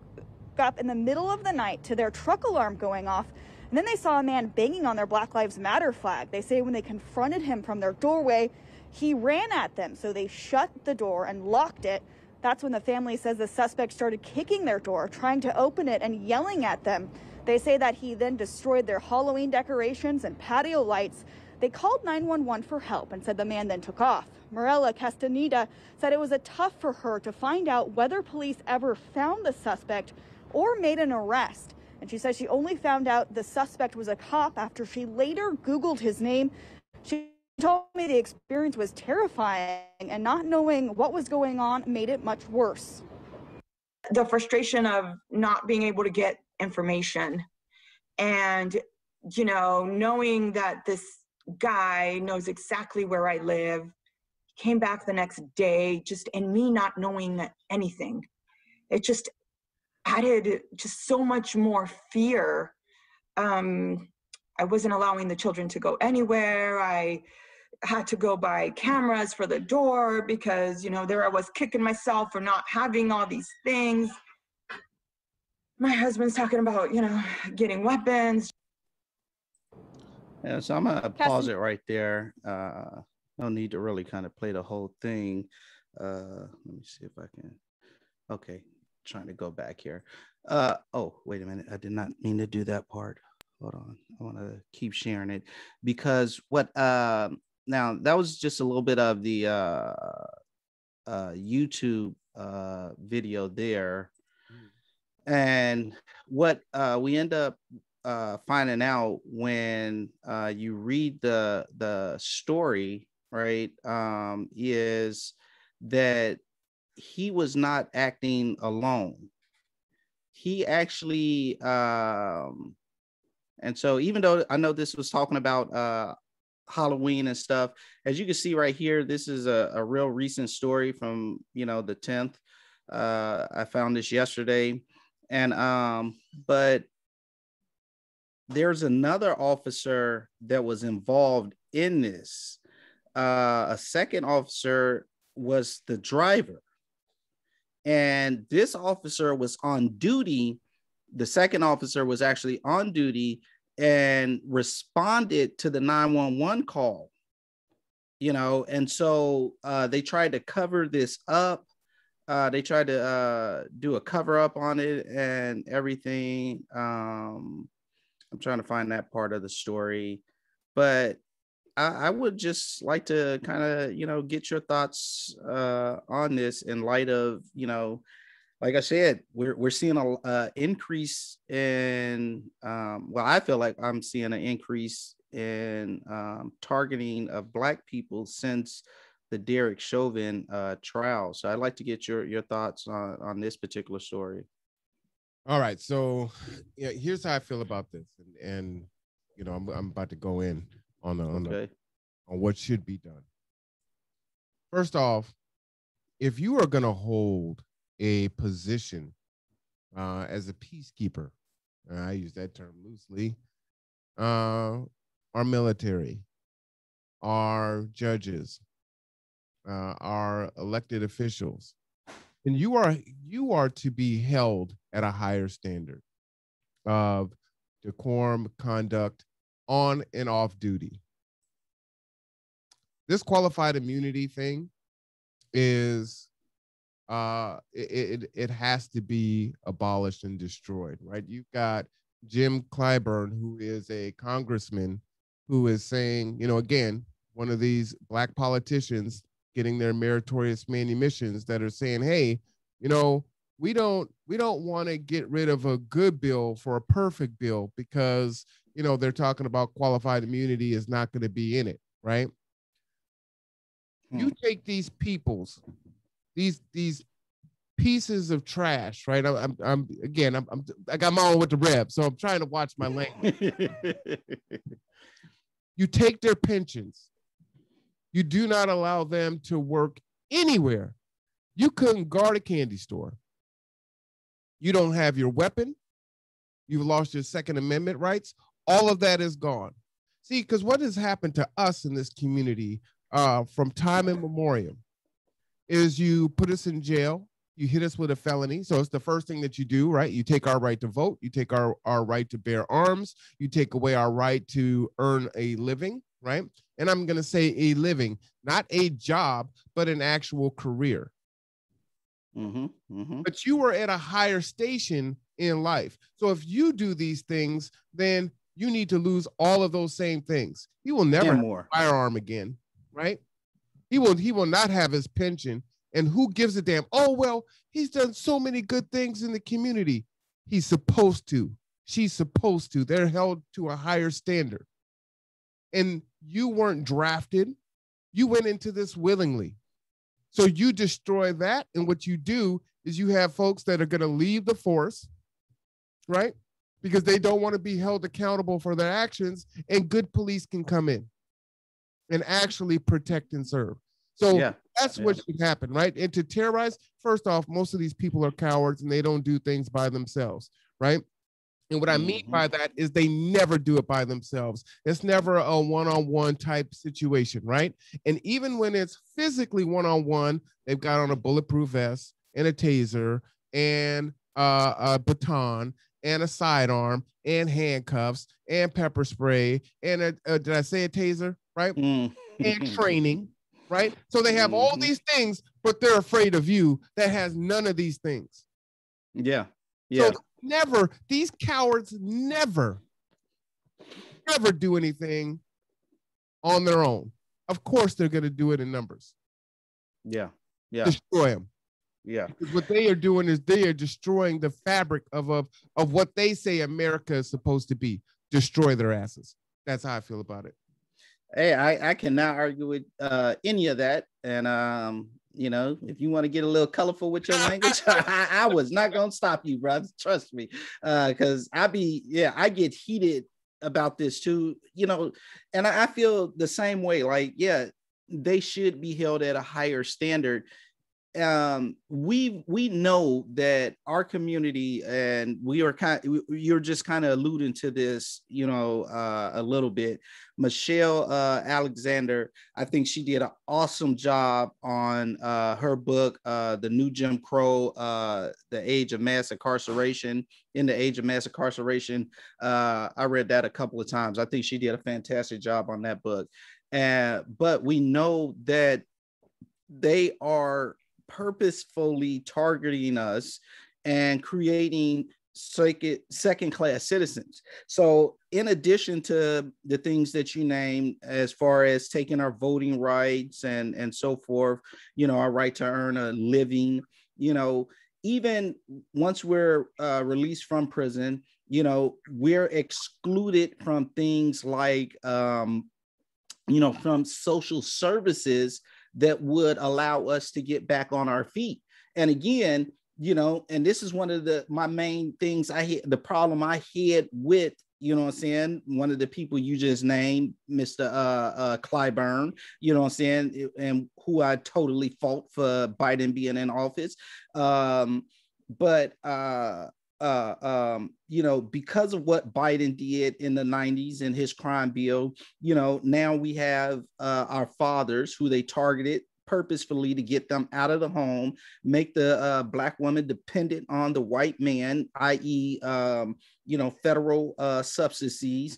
up in the middle of the night to their truck alarm going off, and then they saw a man banging on their Black Lives Matter flag. They say when they confronted him from their doorway, he ran at them, so they shut the door and locked it. That's when the family says the suspect started kicking their door, trying to open it and yelling at them. They say that he then destroyed their Halloween decorations and patio lights. They called 911 for help and said the man then took off. Morella Castaneda said it was tough for her to find out whether police ever found the suspect or made an arrest. And she says she only found out the suspect was a cop after she later Googled his name. She told me the experience was terrifying and not knowing what was going on made it much worse. The frustration of not being able to get information and, knowing that this guy knows exactly where I live, came back the next day, and me not knowing anything. It just added just so much more fear. I wasn't allowing the children to go anywhere. I had to go buy cameras for the door because, there I was kicking myself for not having all these things. My husband's talking about, getting weapons. Yeah, so I'm going to pause it right there. No need to really kind of play the whole thing. Let me see if I can. Okay, trying to go back here. Oh, wait a minute. I did not mean to do that part. Hold on. I want to keep sharing it because now that was just a little bit of the YouTube video there. And what we end up finding out when you read the story, right, is that he was not acting alone. He actually, and so even though I know this was talking about Halloween and stuff, as you can see right here, this is a real recent story from, the 10th. I found this yesterday. And but there's another officer that was involved in this. A second officer was the driver. And this officer was on duty. The second officer was actually on duty and responded to the 911 call, and so they tried to cover this up. They tried to do a cover up on it and everything. I'm trying to find that part of the story, but I would just like to kind of, get your thoughts on this in light of, like I said, we're seeing a increase in well, I feel like I'm seeing an increase in targeting of Black people since the Derek Chauvin trial. So I'd like to get your thoughts on this particular story. All right, so yeah, here's how I feel about this, and you know, I'm about to go in on what should be done. First off, if you are going to hold a position as a peacekeeper, I use that term loosely, our military, our judges, our elected officials, and you are to be held at a higher standard of decorum, conduct on and off duty. This qualified immunity thing is it has to be abolished and destroyed, right? You've got Jim Clyburn, who is a congressman, who is saying, you know, again, one of these Black politicians getting their meritorious manumissions that are saying, hey, you know, we don't want to get rid of a good bill for a perfect bill because, you know, they're talking about qualified immunity is not going to be in it, right? You take these people's, these pieces of trash, right? I'm I got my own with the rep, so I'm trying to watch my language. You take their pensions. You do not allow them to work anywhere. You couldn't guard a candy store. You don't have your weapon. You've lost your Second Amendment rights. All of that is gone. See, because what has happened to us in this community from time immemorial is you put us in jail, you hit us with a felony. So it's the first thing that you do, right? You take our right to vote, you take our right to bear arms, you take away our right to earn a living, right? And I'm going to say a living, not a job, but an actual career. But you were at a higher station in life. So if you do these things, then you need to lose all of those same things. He will never have a firearm again, right? He will not have his pension. And who gives a damn? Oh, well, he's done so many good things in the community. He's supposed to. She's supposed to. They're held to a higher standard. And you weren't drafted. You went into this willingly. So you destroy that. And what you do is you have folks that are going to leave the force, right? Because they don't want to be held accountable for their actions, and good police can come in and actually protect and serve. So that's what should happen, right? And to terrorize, first off, most of these people are cowards and they don't do things by themselves, right? And what I mean by that is they never do it by themselves. It's never a one-on-one type situation, right? And even when it's physically one-on-one, they've got on a bulletproof vest and a taser and a baton and a sidearm and handcuffs and pepper spray and did I say a taser, right? And training, right? So they have all these things, but they're afraid of you that has none of these things. Yeah. So these cowards never do anything on their own. Of course, they're going to do it in numbers. Destroy them. Because what they are doing is they are destroying the fabric of what they say America is supposed to be. Destroy their asses. That's how I feel about it. Hey, I cannot argue with any of that. And you know, if you want to get a little colorful with your language, I was not gonna stop you, brother. Trust me. Because I get heated about this too, you know, and I feel the same way. Like, they should be held at a higher standard. We know that our community, and you're just kind of alluding to this, you know, a little bit. Michelle Alexander, I think she did an awesome job on her book, The New Jim Crow, The Age of Mass Incarceration. In the Age of Mass Incarceration, I read that a couple of times. I think she did a fantastic job on that book. But we know that they are purposefully targeting us and creating second-class citizens. So in addition to the things that you named, as far as taking our voting rights and so forth, you know, our right to earn a living, you know, even once we're released from prison, you know, we're excluded from things like, you know, from social services that would allow us to get back on our feet. And again, you know, and this is one of my main things the problem I had with, you know what I'm saying, one of the people you just named, Mr. Clyburn, you know what I'm saying, and who I totally fault for Biden being in office. You know, because of what Biden did in the 90s and his crime bill, you know, now we have our fathers who they targeted purposefully to get them out of the home, make the Black woman dependent on the white man, i.e., you know, federal subsidies.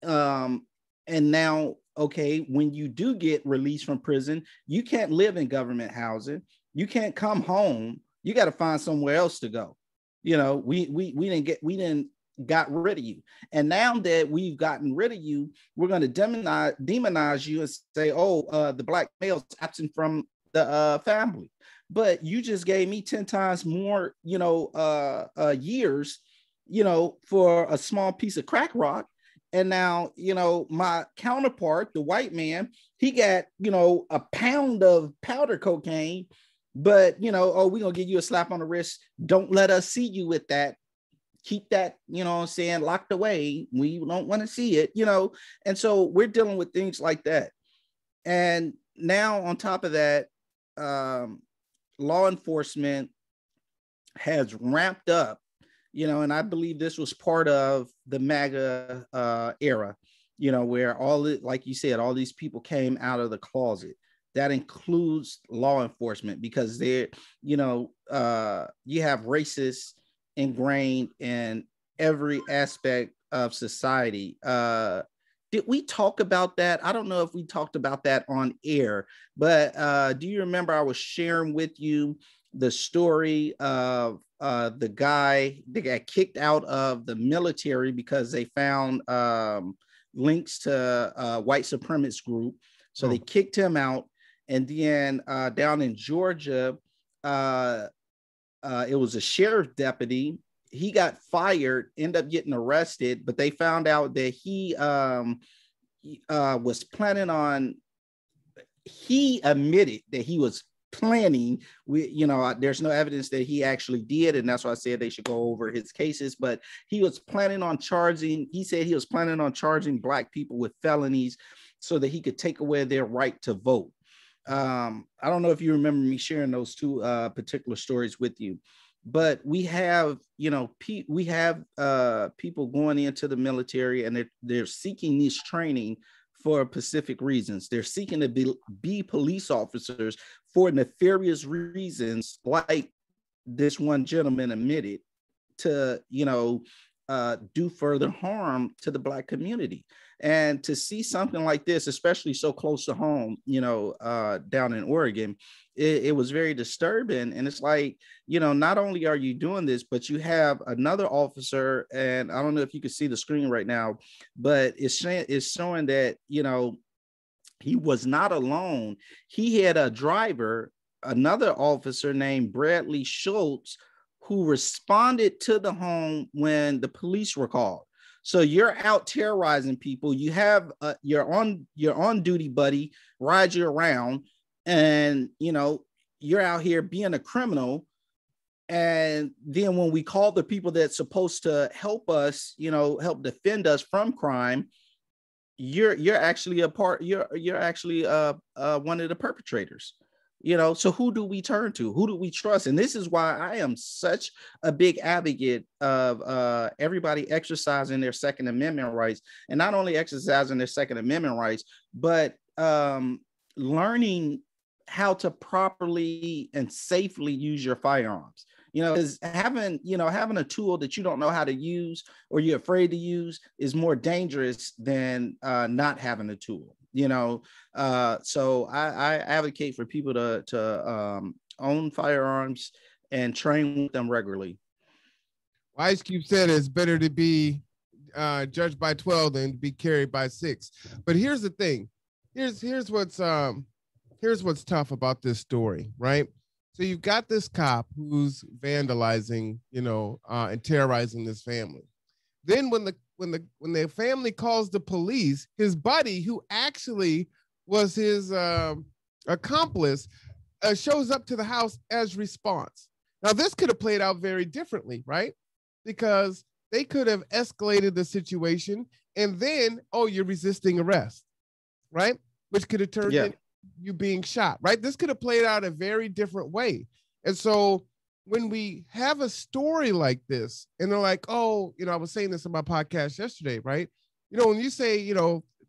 And now, okay, when you do get released from prison, you can't live in government housing. You can't come home. You got to find somewhere else to go. You know, we didn't got rid of you. And now that we've gotten rid of you, we're going to demonize you and say, oh, the Black male's absent from the family. But you just gave me 10 times more, you know, years, you know, for a small piece of crack rock. And now, you know, my counterpart, the white man, he got, you know, a pound of powder cocaine. But, you know, oh, we're going to give you a slap on the wrist. Don't let us see you with that. Keep that, you know what I'm saying, locked away. We don't want to see it, you know. And so we're dealing with things like that. And now on top of that, law enforcement has ramped up, you know, and I believe this was part of the MAGA era, you know, where like you said, all these people came out of the closet. That includes law enforcement because they're, you know, you have racists ingrained in every aspect of society. Did we talk about that? I don't know if we talked about that on air, but do you remember I was sharing with you the story of the guy that got kicked out of the military because they found links to a white supremacist group. So they kicked him out. And then down in Georgia, it was a sheriff deputy. He got fired, ended up getting arrested, but they found out that he was planning on, he admitted that he was planning, you know, there's no evidence that he actually did. And that's why I said they should go over his cases, but he was planning on charging Black people with felonies so that he could take away their right to vote. I don't know if you remember me sharing those two particular stories with you, but we have, you know, people going into the military and they're seeking this training for specific reasons. They're seeking to be police officers for nefarious reasons, like this one gentleman admitted, to, you know, do further harm to the Black community. And to see something like this, especially so close to home, you know, down in Oregon, it was very disturbing. And it's like, you know, not only are you doing this, but you have another officer, and I don't know if you can see the screen right now, but it's showing that, you know, he was not alone. He had a driver, another officer named Bradley Schultz, who responded to the home when the police were called. So you're out terrorizing people. You have your on duty buddy ride you around, and you know you're out here being a criminal. And then when we call the people that's supposed to help us, you know, help defend us from crime, you're actually a part. You're actually one of the perpetrators. You know, so who do we turn to? Who do we trust? And this is why I am such a big advocate of everybody exercising their Second Amendment rights, and not only exercising their Second Amendment rights, but learning how to properly and safely use your firearms. You know, is having a tool that you don't know how to use or you're afraid to use is more dangerous than not having a tool. You know, so I advocate for people to own firearms and train with them regularly. Ice Cube said it's better to be judged by 12 than to be carried by 6. But here's the thing. Here's what's tough about this story, right? So you've got this cop who's vandalizing, and terrorizing this family. Then when the family calls the police, his buddy, who actually was his accomplice, shows up to the house as response. Now, this could have played out very differently, right? Because they could have escalated the situation and then, you're resisting arrest, right? Which could have turned into you being shot, right? This could have played out a very different way. And so when we have a story like this and they're like, I was saying this in my podcast yesterday, right? When you say,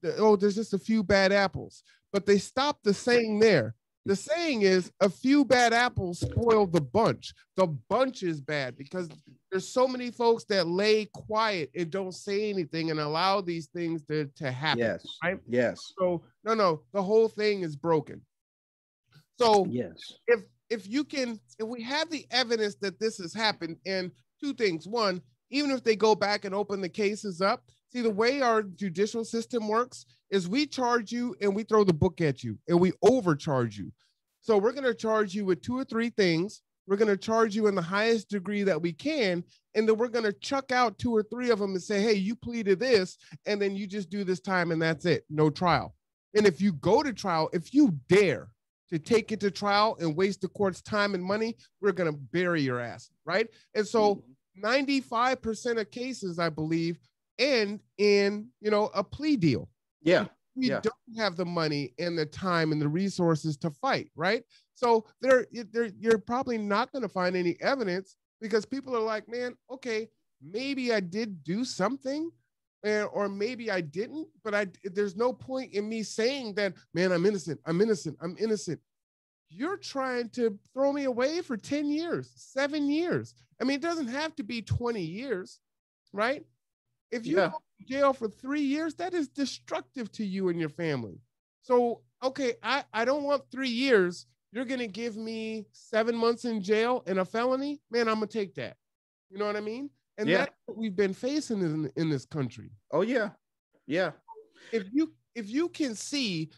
there's just a few bad apples, but they stop the saying there. The saying is a few bad apples spoil the bunch. The bunch is bad because there's so many folks that lay quiet and don't say anything and allow these things to happen. Yes. Right? Yes. So no, the whole thing is broken. So yes, if we have the evidence that this has happened, and two things. One, even if they go back and open the cases up, see, the way our judicial system works is we charge you and we throw the book at you and we overcharge you. So we're going to charge you with 2 or 3 things. We're going to charge you in the highest degree that we can. And then we're going to chuck out 2 or 3 of them and say, hey, you pleaded this, and then you just do this time and that's it. No trial. And if you go to trial, if you dare to take it to trial and waste the court's time and money, we're going to bury your ass, right? And so 95% of cases, I believe, end in, a plea deal. Yeah. We don't have the money and the time and the resources to fight, right? So you're probably not going to find any evidence because people are like, man, okay, maybe I did do something or maybe I didn't, but there's no point in me saying that, man, I'm innocent. You're trying to throw me away for 10 years, 7 years. I mean, it doesn't have to be 20 years, right? If you go to jail for 3 years, that is destructive to you and your family. So, okay, I don't want 3 years. You're going to give me 7 months in jail and a felony? Man, I'm going to take that. You know what I mean? And that's what we've been facing in this country. Oh, yeah. Yeah. If you can see,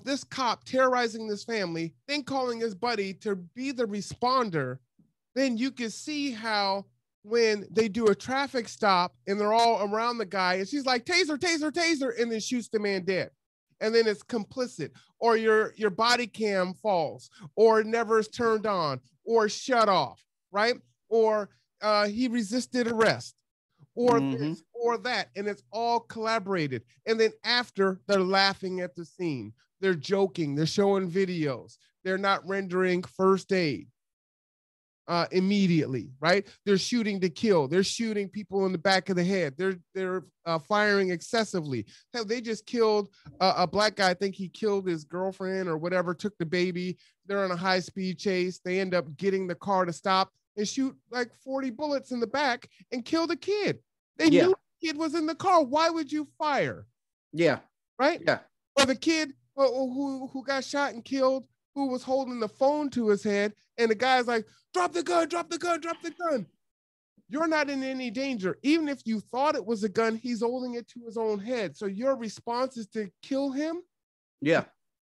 this cop terrorizing this family, then calling his buddy to be the responder, then you can see how when they do a traffic stop and they're all around the guy and she's like, taser, taser, taser, and then shoots the man dead. And then it's complicit, or your body cam falls, or never is turned on, or shut off, right? Or he resisted arrest, or this, or that, and it's all collaborated. And then after, they're laughing at the scene. They're joking. They're showing videos. They're not rendering first aid immediately, right? They're shooting to kill. They're shooting people in the back of the head. They're firing excessively. Hell, they just killed a black guy. I think he killed his girlfriend or whatever, took the baby. They're on a high-speed chase. They end up getting the car to stop and shoot like 40 bullets in the back and kill the kid. They knew the kid was in the car. Why would you fire? Yeah. Right? Yeah. Or the kid who got shot and killed, who was holding the phone to his head, and the guy's like, drop the gun, drop the gun, drop the gun. You're not in any danger. Even if you thought it was a gun, he's holding it to his own head. So your response is to kill him? Yeah.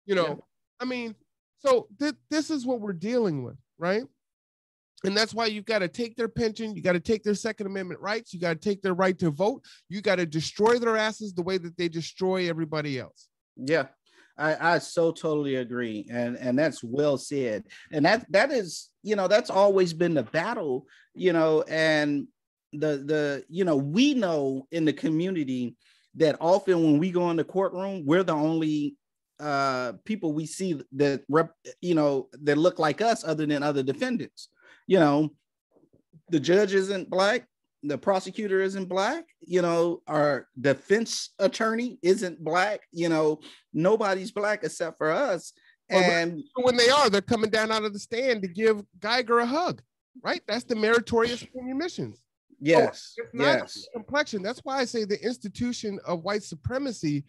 I mean, so this is what we're dealing with, right? And that's why you've got to take their pension. You got to take their Second Amendment rights. You got to take their right to vote. You got to destroy their asses the way that they destroy everybody else. Yeah. I so totally agree. And that's well said. And that is, that's always been the battle, and we know in the community that often when we go in the courtroom, we're the only people we see that that look like us other than other defendants. The judge isn't black. The prosecutor isn't black, our defense attorney isn't black, nobody's black except for us. And when they are, they're coming down out of the stand to give Geiger a hug, right? That's the meritorious missions. Yes. So it's not complexion. That's why I say the institution of white supremacy,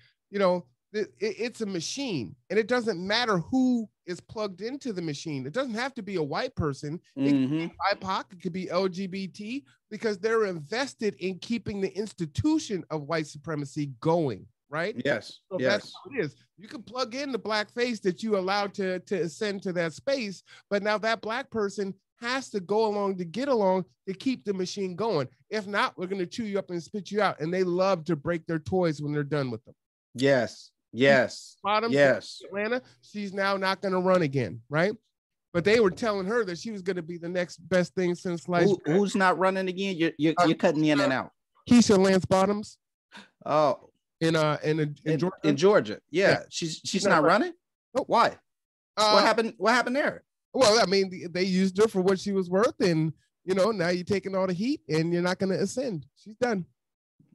it's a machine, and it doesn't matter who is plugged into the machine. It doesn't have to be a white person. It could be BIPOC, it could be LGBT, because they're invested in keeping the institution of white supremacy going. right? Yes. So Yes. that's how it is. You can plug in the black face that you allowed to ascend to that space, but now that black person has to go along to get along to keep the machine going. If not, we're going to chew you up and spit you out. And they love to break their toys when they're done with them. Yes. Yes. Bottom, yes. Atlanta, she's now not going to run again, right? But they were telling her that she was going to be the next best thing since life. Who's not running again? You're cutting in and out. Keisha Lance Bottoms. Oh, in Georgia. In Georgia, yeah. She's not running. Nope. Why? What happened? What happened there? Well, I mean, they used her for what she was worth, and now you're taking all the heat, and you're not going to ascend. She's done.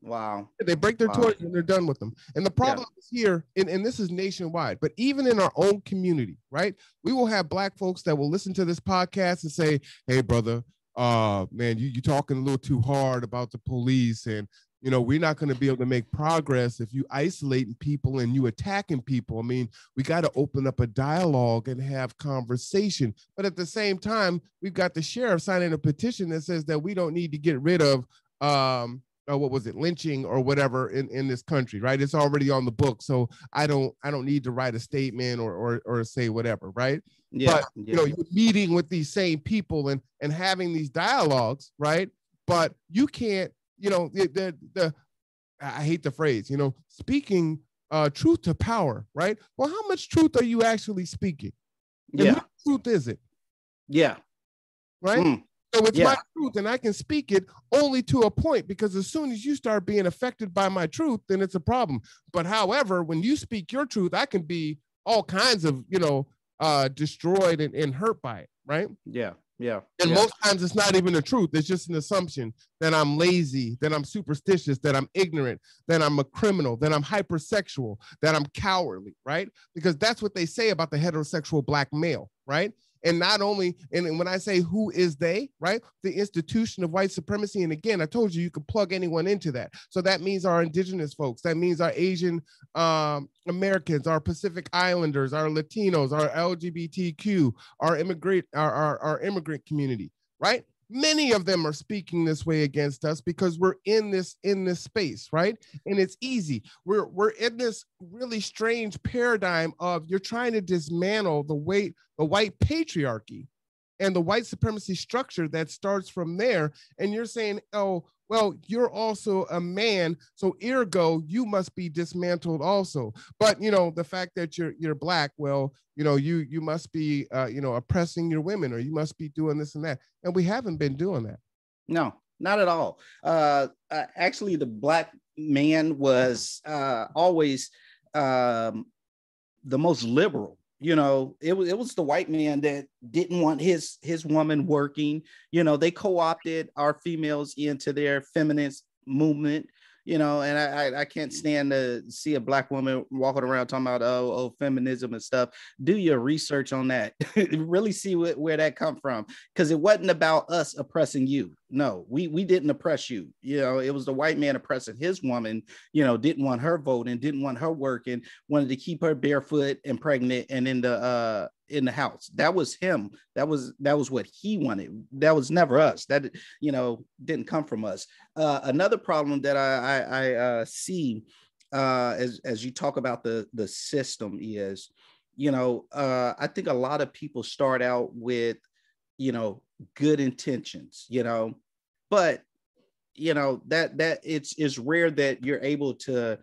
Wow. They break their toys when they're done with them. And the problem is here, and this is nationwide, but even in our own community, right? We will have black folks that will listen to this podcast and say, hey, brother, man, you talking a little too hard about the police, and we're not going to be able to make progress if you isolating people and you attacking people. I mean, we got to open up a dialogue and have conversation. But at the same time, we've got the sheriff signing a petition that says that we don't need to get rid of lynching or whatever in this country, right? It's already on the book. So I don't need to write a statement or say whatever, right? Yeah. But you're meeting with these same people and having these dialogues, right? But you can't, I hate the phrase, speaking truth to power, right? Well, how much truth are you actually speaking? And yeah. what truth is it? Yeah. Right? So it's my truth, and I can speak it only to a point, because as soon as you start being affected by my truth, then it's a problem. But however, when you speak your truth, I can be all kinds of, destroyed and hurt by it, right? Yeah. Yeah. And most times it's not even the truth. It's just an assumption that I'm lazy, that I'm superstitious, that I'm ignorant, that I'm a criminal, that I'm hypersexual, that I'm cowardly, right? Because that's what they say about the heterosexual black male, right? And not only, and when I say who is they, right? The institution of white supremacy. And again, I told you can plug anyone into that. So that means our indigenous folks. That means our Asian Americans, our Pacific Islanders, our Latinos, our LGBTQ, our immigrant community, right? Many of them are speaking this way against us because we're in this space, right? And it's easy. We're in this really strange paradigm of you're trying to dismantle the white patriarchy and the white supremacy structure that starts from there. And you're saying, oh, well, you're also a man, so ergo you must be dismantled also. But the fact that you're black, well, you must be oppressing your women, or you must be doing this and that. And we haven't been doing that. No, not at all. Actually, the black man was always the most liberal. It was the white man that didn't want his woman working. They co-opted our females into their feminist movement. And I can't stand to see a black woman walking around talking about feminism and stuff. Do your research on that. Really see where that come from, because it wasn't about us oppressing you. No, we didn't oppress you. It was the white man oppressing his woman. Didn't want her voting, didn't want her working, wanted to keep her barefoot and pregnant and in the house. That was him. That was what he wanted. That was never us. That didn't come from us. Another problem that I see as you talk about the system is, I think a lot of people start out with good intentions, but that it's rare that you're able to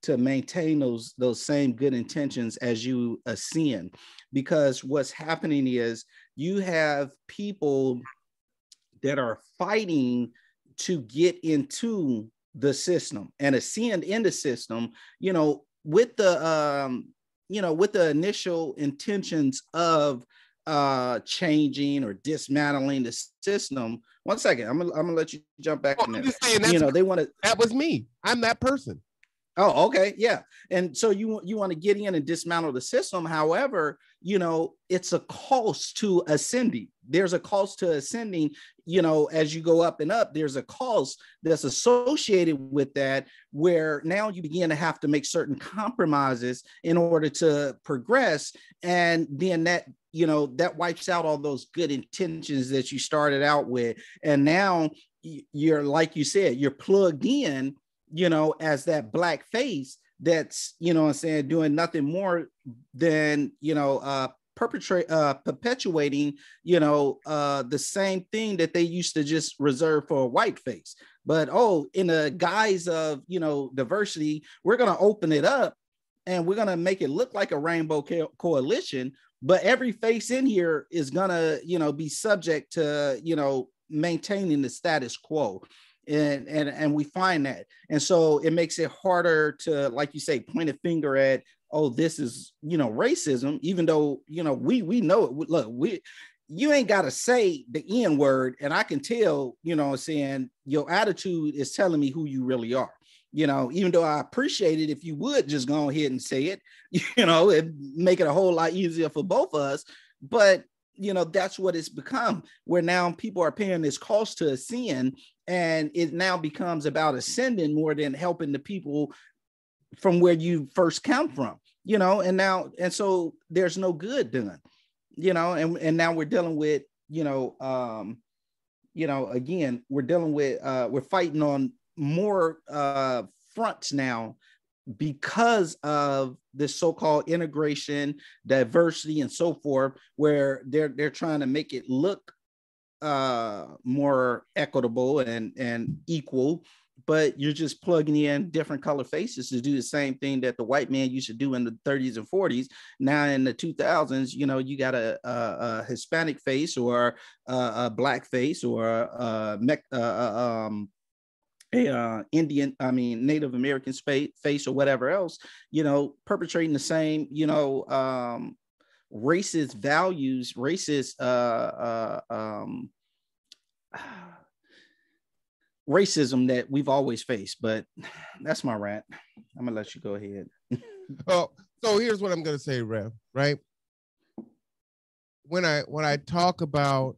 maintain those same good intentions as you ascend, because what's happening is you have people that are fighting to get into the system and ascend in the system, with the initial intentions of changing or dismantling the system. One second, I'm gonna let you jump back in there. They want to. That was me. I'm that person. Oh, okay, yeah. And so you want to get in and dismantle the system. However, it's a cost to ascending. There's a cost to ascending. As you go up and up, there's a cost that's associated with that, where now you begin to have to make certain compromises in order to progress. And then that wipes out all those good intentions that you started out with. And now you're, like you said, you're plugged in, as that black face that's, you know what I'm saying, doing nothing more than, perpetuating, the same thing that they used to just reserve for a white face. But, in the guise of, diversity, we're going to open it up and we're going to make it look like a rainbow coalition. But every face in here is going to, be subject to, maintaining the status quo. And we find that. And so it makes it harder to, like you say, point a finger at, this is, racism, even though, we know it. Look, you ain't got to say the N word. And I can tell, saying your attitude is telling me who you really are. Even though I appreciate it if you would just go ahead and say it, it'd make it a whole lot easier for both of us. But, that's what it's become, where now people are paying this cost to ascend, and it now becomes about ascending more than helping the people from where you first come from, and so there's no good done, and now we're dealing with, again, we're dealing with, we're fighting on more fronts now because of this so-called integration, diversity, and so forth, where they're trying to make it look more equitable and equal, but you're just plugging in different color faces to do the same thing that the white man used to do in the 30s and 40s. Now in the 2000s, you got a Hispanic face, or a black face, or a Native American face, or whatever else, perpetrating the same, racist values, racist racism that we've always faced. But that's my rant. I'm gonna let you go ahead. Oh, so here's what I'm gonna say, Rev. Right? When I talk about,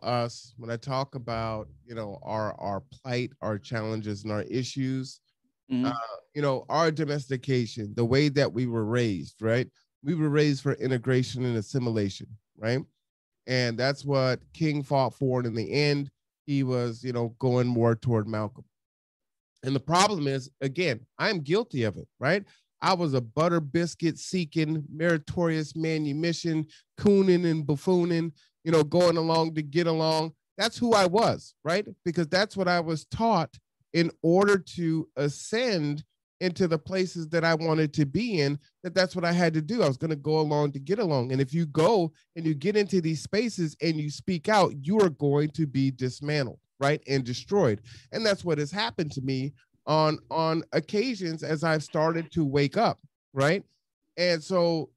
us, when I talk about, our plight, our challenges, and our issues, our domestication, the way that we were raised, right? We were raised for integration and assimilation, right? And that's what King fought for. And in the end, he was, going more toward Malcolm. And the problem is, again, I'm guilty of it, right? I was a butter biscuit seeking, meritorious manumission, cooning and buffooning, going along to get along. That's who I was, right? Because that's what I was taught in order to ascend into the places that I wanted to be in, that's what I had to do. I was going to go along to get along. And if you go and you get into these spaces and you speak out, you are going to be dismantled, right? And destroyed. And that's what has happened to me on occasions as I've started to wake up, right? And so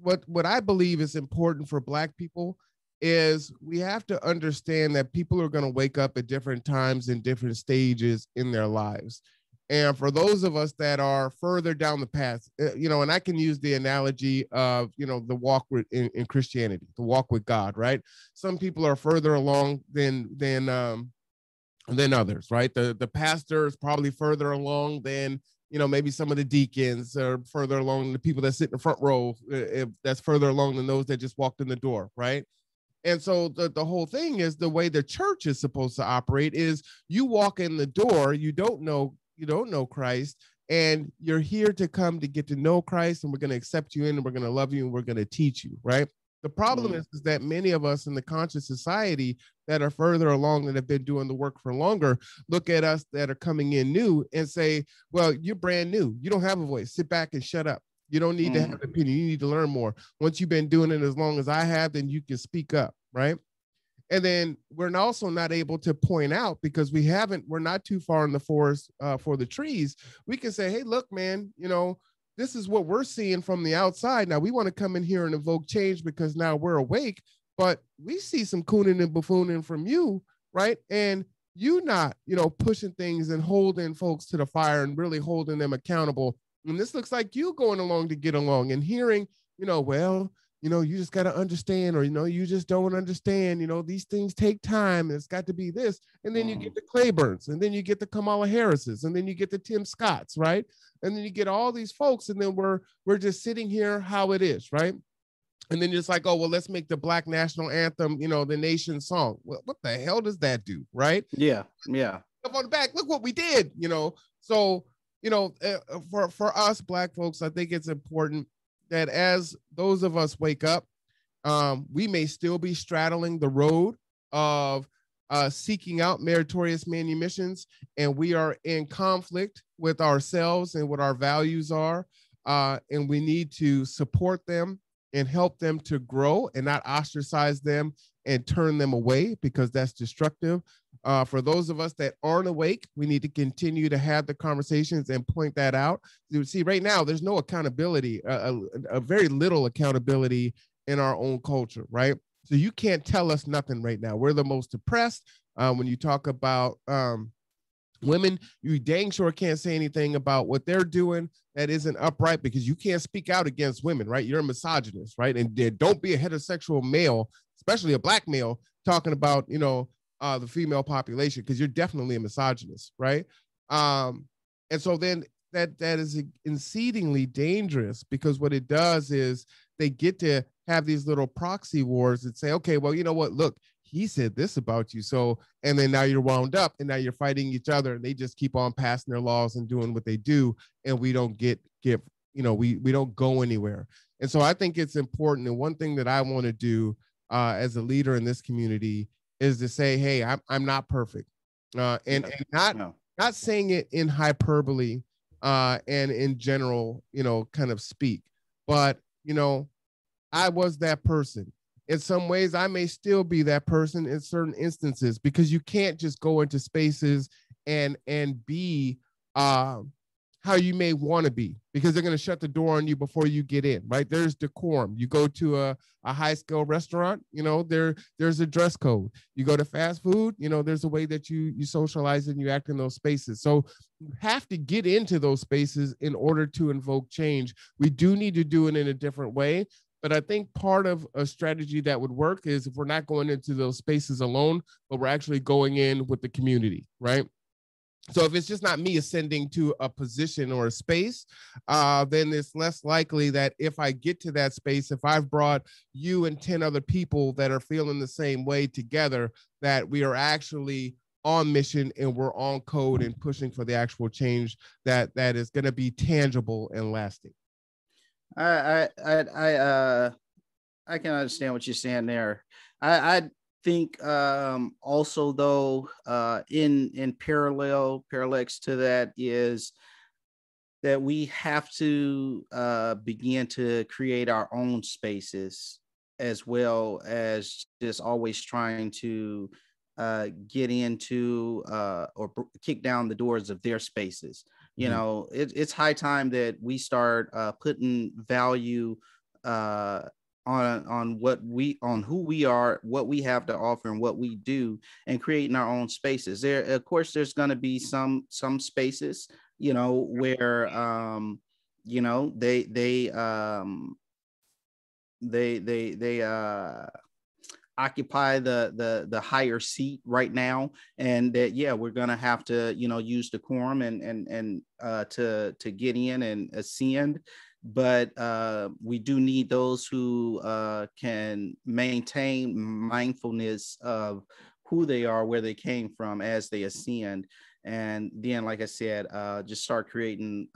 what I believe is important for Black people is we have to understand that people are going to wake up at different times in different stages in their lives. And for those of us that are further down the path, and I can use the analogy of, the walk in Christianity, the walk with God, right? Some people are further along than others, right? The pastor is probably further along than, maybe some of the deacons are further along than the people that sit in the front row, that's further along than those that just walked in the door, right? And so the whole thing is, the way the church is supposed to operate is you walk in the door, you don't know Christ, and you're here to come to get to know Christ, and we're going to accept you in, and we're going to love you, and we're going to teach you, right? The problem is that many of us in the conscious society that are further along and have been doing the work for longer look at us that are coming in new and say, well, you're brand new. You don't have a voice. Sit back and shut up. You don't need to have an opinion. You need to learn more. Once you've been doing it as long as I have, then you can speak up, right? And then we're also not able to point out, because we're not too far in the forest for the trees. We can say, hey, look, man, this is what we're seeing from the outside. Now we want to come in here and evoke change because now we're awake, but we see some cooning and buffooning from you, right? And you not, pushing things and holding folks to the fire and really holding them accountable. And this looks like you going along to get along and hearing, well, you just got to understand, or, you just don't understand, these things take time, and it's got to be this. And then you get the Clayburns, and then you get the Kamala Harrises, and then you get the Tim Scotts, right? And then you get all these folks, and then we're just sitting here how it is, right? And then it's like, oh, well, let's make the Black national anthem, the nation's song. Well, what the hell does that do, right? Yeah. Up on the back, look what we did, So for us Black folks, I think it's important that as those of us wake up, we may still be straddling the road of seeking out meritorious manumissions, and we are in conflict with ourselves and what our values are, and we need to support them and help them to grow and not ostracize them and turn them away, because that's destructive. For those of us that aren't awake, we need to continue to have the conversations and point that out. You see, right now, there's no accountability, a very little accountability in our own culture, right? So you can't tell us nothing right now. We're the most oppressed. When you talk about women, you dang sure can't say anything about what they're doing that isn't upright, because you can't speak out against women, right? You're a misogynist, right? And don't be a heterosexual male, especially a Black male, talking about, the female population, because you're definitely a misogynist, right? And so then that is exceedingly dangerous, because what it does is they get to have these little proxy wars that say, okay, well, you know what? Look, he said this about you. So, and then now you're wound up and now you're fighting each other, and they just keep on passing their laws and doing what they do. And we don't we don't go anywhere. And so I think it's important. And one thing that I want to do as a leader in this community is to say, hey, I'm not perfect. And not saying it in hyperbole and in general, kind of speak, but, I was that person. In some ways, I may still be that person in certain instances, because you can't just go into spaces and be how you may want to be, because they're going to shut the door on you before you get in, right? There's decorum. You go to a high-scale restaurant, there's a dress code. You go to fast food, there's a way that you socialize and you act in those spaces. So you have to get into those spaces in order to invoke change. We do need to do it in a different way. But I think part of a strategy that would work is if we're not going into those spaces alone, but we're actually going in with the community, right? So if it's just not me ascending to a position or a space, then it's less likely that if I get to that space, if I've brought you and 10 other people that are feeling the same way together, that we are actually on mission and we're on code and pushing for the actual change that is going to be tangible and lasting. I can understand what you're saying there. I think also though in parallels to that is that we have to begin to create our own spaces, as well as just always trying to get into or kick down the doors of their spaces. It's high time that we start putting value on who we are, what we have to offer, and what we do, and creating our own spaces. Of course, there's going to be some spaces, where they occupy the higher seat right now, and that we're gonna have to use decorum and to get in and ascend, but we do need those who can maintain mindfulness of who they are, where they came from as they ascend, and then, like I said, just start creating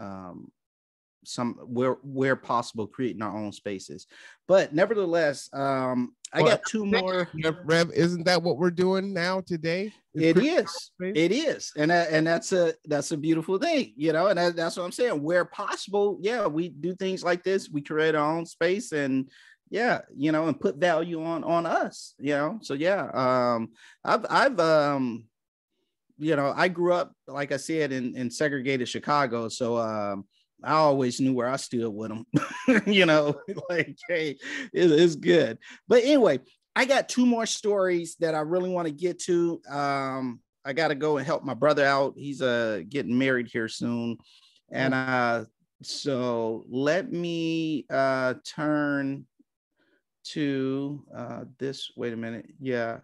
where possible, creating our own spaces. But nevertheless, I got two more. Rev, isn't that what we're doing now today? It is, and that's a beautiful thing, and that's what I'm saying. Where possible, we do things like this. We create our own space, and and put value on us, So I've I grew up, like I said, in segregated Chicago, so I always knew where I stood with them, like, hey, it's good. But anyway, I got two more stories that I really want to get to. I got to go and help my brother out. He's getting married here soon. And so let me turn to this. Wait a minute. Yeah.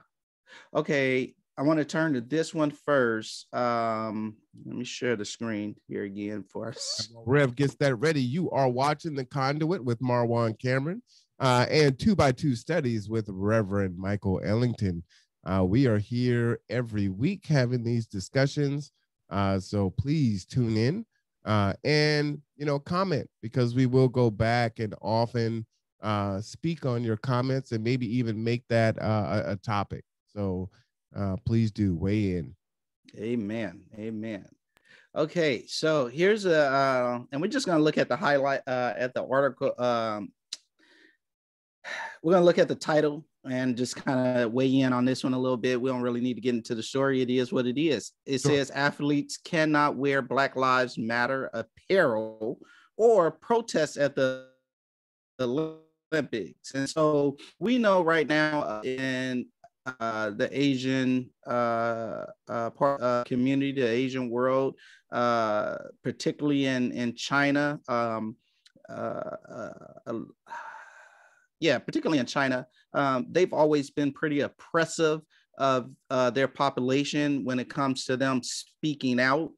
Okay. I want to turn to this one first. Let me share the screen here again for us. Rev gets that ready. You are watching The Conduit with Marwan Cameron and 2x2 Studies with Reverend Michael Ellington. We are here every week having these discussions. So please tune in. And, comment, because we will go back and often speak on your comments and maybe even make that a topic. So please do weigh in. Amen. Amen. Okay, so here's and we're just going to look at the highlight at the article. We're going to look at the title and just kind of weigh in on this one a little bit. We don't really need to get into the story. It is what it is. It says athletes cannot wear Black Lives Matter apparel or protest at the Olympics. And so we know right now in the Asian part community, the Asian world, particularly in China, particularly in China, they've always been pretty oppressive of their population when it comes to them speaking out,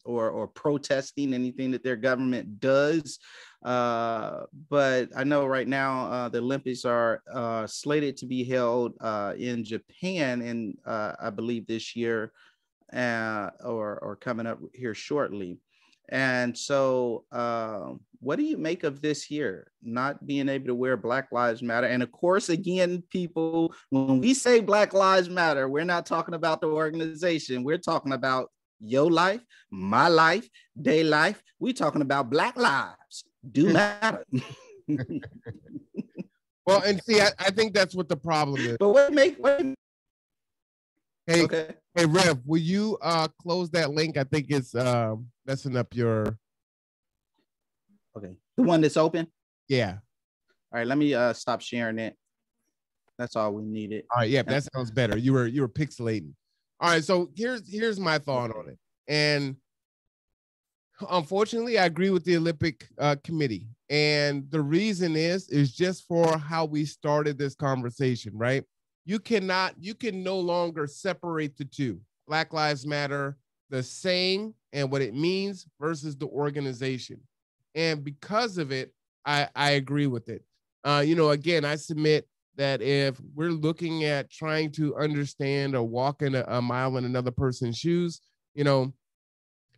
or protesting anything that their government does. But I know right now the Olympics are slated to be held in Japan, and I believe this year, or coming up here shortly. And so what do you make of this year, not being able to wear Black Lives Matter? And of course, again, people, when we say Black Lives Matter, we're not talking about the organization. We're talking about your life, my life, their life. We're talking about Black lives do matter. Well, and see, I think that's what the problem is. But Hey, okay. Hey, Rev, will you close that link? I think it's messing up your... Okay, the one that's open? Yeah. All right, let me stop sharing it. That's all we needed. All right, yeah, that sounds better. You were pixelating. All right, so here's my thought on it. And unfortunately, I agree with the Olympic Committee. And the reason is just for how we started this conversation, right? You can no longer separate the two. Black Lives Matter, the saying and what it means versus the organization. And because of it, I agree with it. Again, I submit that if we're looking at trying to understand or walk in a mile in another person's shoes,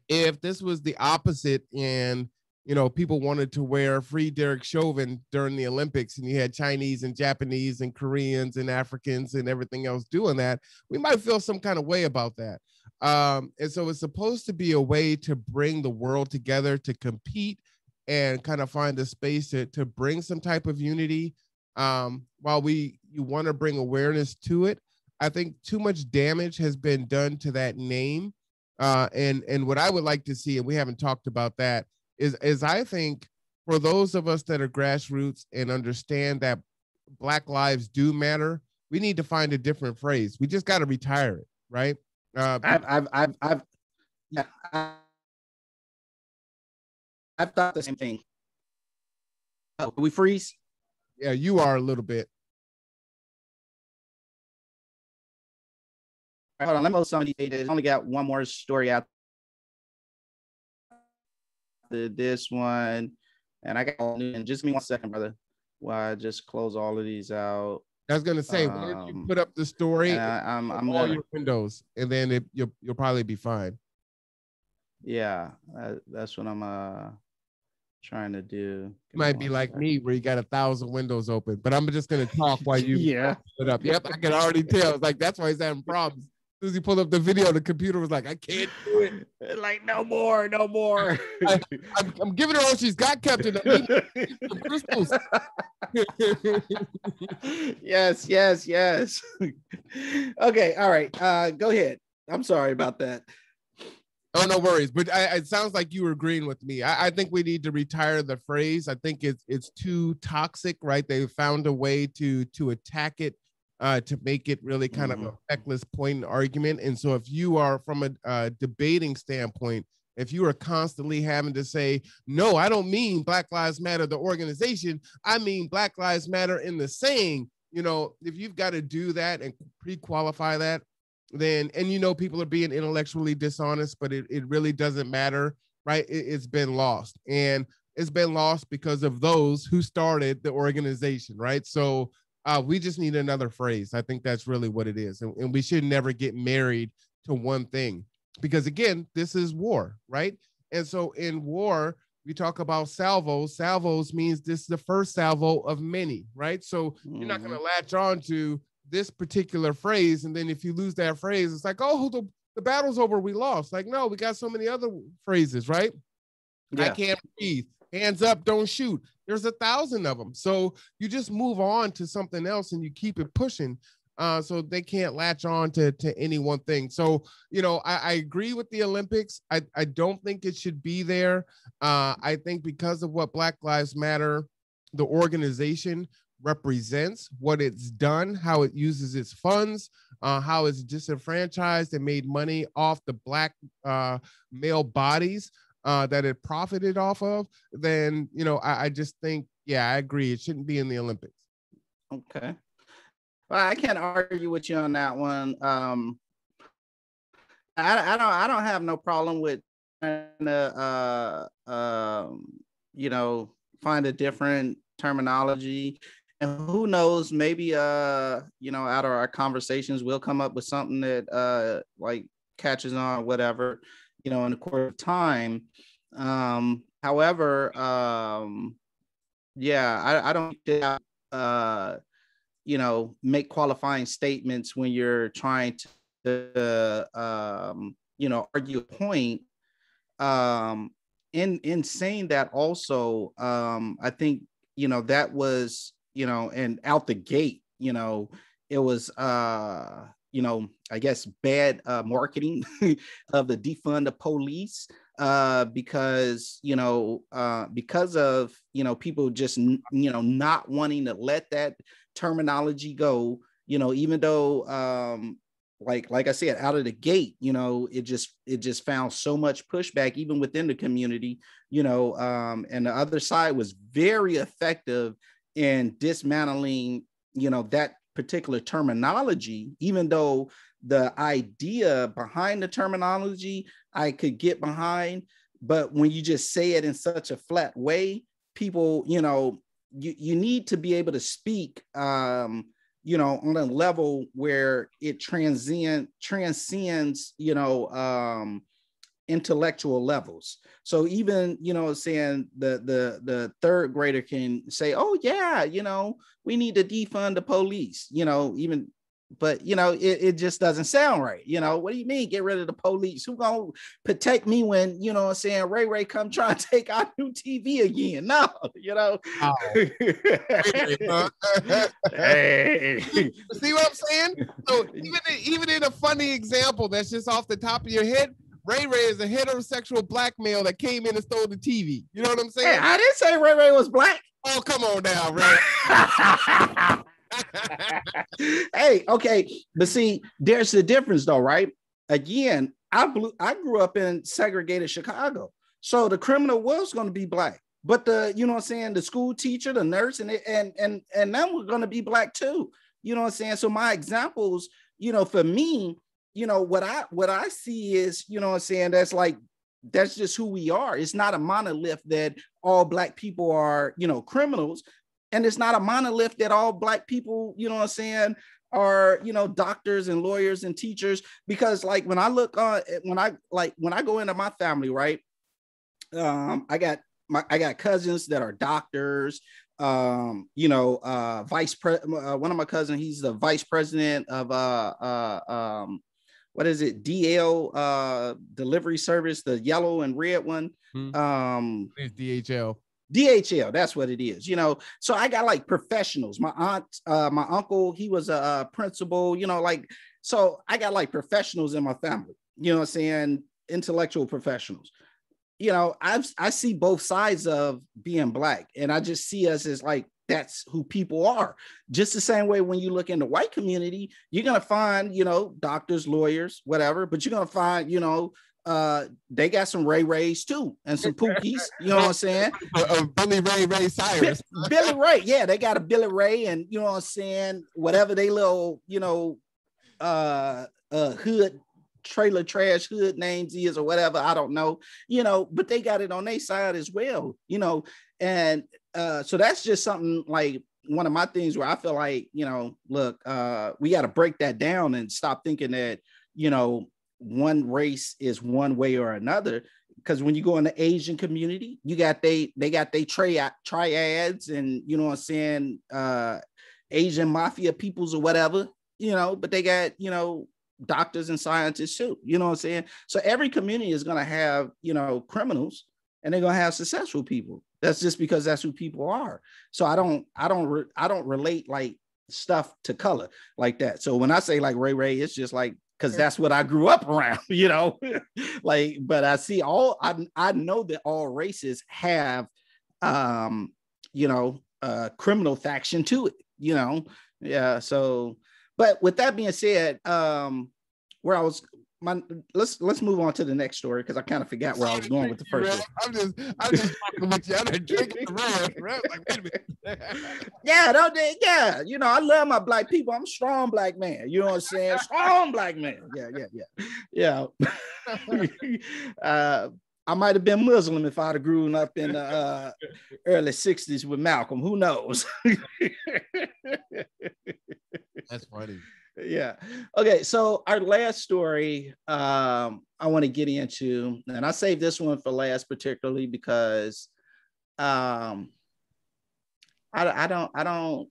if this was the opposite and, people wanted to wear free Derek Chauvin during the Olympics and you had Chinese and Japanese and Koreans and Africans and everything else doing that, we might feel some kind of way about that. And so it's supposed to be a way to bring the world together, to compete and kind of find a space to bring some type of unity. While you want to bring awareness to it, I think too much damage has been done to that name. And what I would like to see, and we haven't talked about that, is I think for those of us that are grassroots and understand that Black lives do matter, we need to find a different phrase. We just got to retire it, right? I've thought the same thing. Oh, we freeze? Yeah, you are a little bit. All right, hold on, let me post some of these pages. I only got one more story out. This one, and I got and just give me 1 second, brother, while I just close all of these out. I was gonna say, why don't you put up the story? I'm all gonna, your windows, and then you'll probably be fine. Yeah, that's what I'm trying to do. You might be like me, where you got 1,000 windows open, but I'm just gonna talk while you put it up. Yep, I can already tell. It's like that's why he's having problems. As soon as he pulled up the video, the computer was like, I can't do it. Like, no more. I'm giving her all she's got, Captain. Crystals. Yes. Okay, all right. Go ahead. I'm sorry about that. Oh, no worries. But it sounds like you were agreeing with me. I think we need to retire the phrase. I think it's too toxic, right? They found a way to attack it, to make it really kind of a feckless point in argument. And so if you are from a debating standpoint, if you are constantly having to say, no, I don't mean Black Lives Matter, the organization, I mean Black Lives Matter in the saying, if you've got to do that and pre-qualify that, then, and people are being intellectually dishonest, but it really doesn't matter, right? It's been lost. And it's been lost because of those who started the organization, right? So we just need another phrase. I think that's really what it is. And we should never get married to one thing, because again, this is war, right? And so in war, we talk about salvos. Salvos means this is the first salvo of many, right? So you're not going to latch on to this particular phrase. And then if you lose that phrase, it's like, oh, the battle's over, we lost. Like, no, we got so many other phrases, right? Yeah. I can't breathe. Hands up, don't shoot. There's 1,000 of them. So you just move on to something else and you keep it pushing. So they can't latch on to any one thing. So, you know, I agree with the Olympics. I don't think it should be there. I think because of what Black Lives Matter, the organization represents, what it's done, how it uses its funds, how it's disenfranchised and made money off the Black male bodies that it profited off of, then, you know, I just think, yeah, I agree. It shouldn't be in the Olympics. Okay. Well, I can't argue with you on that one. I don't have no problem with trying to you know, find a different terminology. And who knows, maybe you know, out of our conversations, we'll come up with something that like catches on or whatever, you know, in the course of time. However, yeah, I don't you know, make qualifying statements when you're trying to you know, argue a point. In saying that also, I think, you know, that was, you know, and out the gate, you know, it was you know, I guess bad marketing of the defund the police, because, you know, because of, you know, people just, you know, not wanting to let that terminology go, you know, even though, like I said, out of the gate, you know, it just found so much pushback, even within the community, you know, and the other side was very effective in dismantling, you know, that particular terminology, even though the idea behind the terminology I could get behind. But when you just say it in such a flat way, people, you know, you need to be able to speak, you know, on a level where it transcends, you know, intellectual levels. So even, you know, saying the third grader can say, oh yeah, you know, we need to defund the police, you know, even, but you know, it just doesn't sound right. You know, what do you mean get rid of the police? Who gonna protect me when, you know what I'm saying, Ray come try to take our new TV again? No, you know. Oh. Hey. See what I'm saying? So even in a funny example that's just off the top of your head, Ray is a heterosexual black male that came in and stole the TV. You know what I'm saying? Hey, I didn't say Ray was black. Oh, come on now, Ray. Hey, okay, but see, there's the difference though, right? Again, I grew up in segregated Chicago, so the criminal was going to be black, but the, you know what I'm saying, the school teacher, the nurse, and them were going to be black too. You know what I'm saying? So my examples, you know, for me, you know, what I see is, you know what I'm saying, that's just who we are. It's not a monolith that all black people are, you know, criminals. And it's not a monolith that all black people, you know what I'm saying, are, you know, doctors and lawyers and teachers. Because like when I look on, when I go into my family, right, I got cousins that are doctors. You know, one of my cousins, he's the vice president of what is it, DL delivery service, the yellow and red one. It's DHL. DHL, that's what it is, you know. So I got like professionals. My aunt, my uncle, he was a principal, you know, like, so I got like professionals in my family, you know what I'm saying, intellectual professionals. You know, I see both sides of being black, and I just see us as like, that's who people are. Just the same way when you look in the white community, you're gonna find, you know, doctors, lawyers, whatever, but you're gonna find, you know, they got some Rays too, and some Pookies, you know what I'm saying? Billy Ray Cyrus. Billy Ray, yeah, they got a Billy Ray, and you know what I'm saying, whatever they little, you know, hood trailer trash hood names is or whatever, I don't know, you know, but they got it on their side as well, you know. And so that's just something like one of my things where I feel like, you know, look, we got to break that down and stop thinking that, you know, one race is one way or another. Because when you go in the Asian community, you got they got they triads and, you know what I'm saying, Asian mafia peoples or whatever, you know, but they got, you know, doctors and scientists too, you know what I'm saying? So every community is going to have, you know, criminals, and they're going to have successful people. That's just because that's who people are. So I don't relate like stuff to color like that. So when I say like Ray, it's just like, because that's what I grew up around, you know, like, but I see I know that all races have, you know, criminal faction to it, you know? Yeah. So, but with that being said, where I was, let's move on to the next story, because I kind of forgot where I was going with the first one. I'm just talking with you. I'm drinking the red. Like, wait a minute. Yeah, you know, I love my black people. I'm a strong black man. You know what I'm saying? Strong black man. Yeah. I might have been Muslim if I'd have grown up in the early 60s with Malcolm. Who knows? That's funny. Yeah. Okay. So our last story I want to get into, and I saved this one for last, particularly because I don't know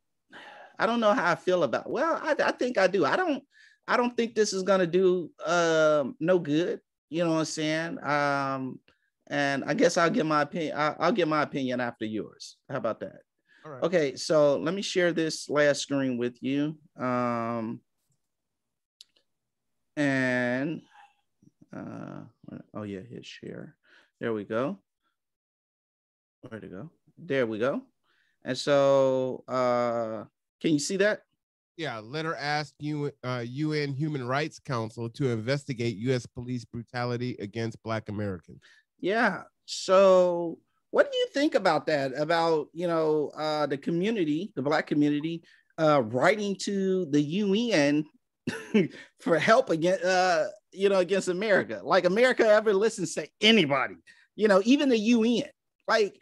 how I feel about it. Well, I think I do. I don't think this is gonna do no good. You know what I'm saying? And I guess I'll give my opinion. I'll give my opinion after yours. How about that? All right. Okay. So let me share this last screen with you. And oh yeah, hit share. There we go. Where'd it go? There we go. And so can you see that? Yeah, letter asked UN Human Rights Council to investigate U.S. police brutality against Black Americans. Yeah. So what do you think about that? About, you know, the community, the Black community, writing to the UN for help against, you know, against America? Like, America ever listens to anybody? You know, even the UN. Like,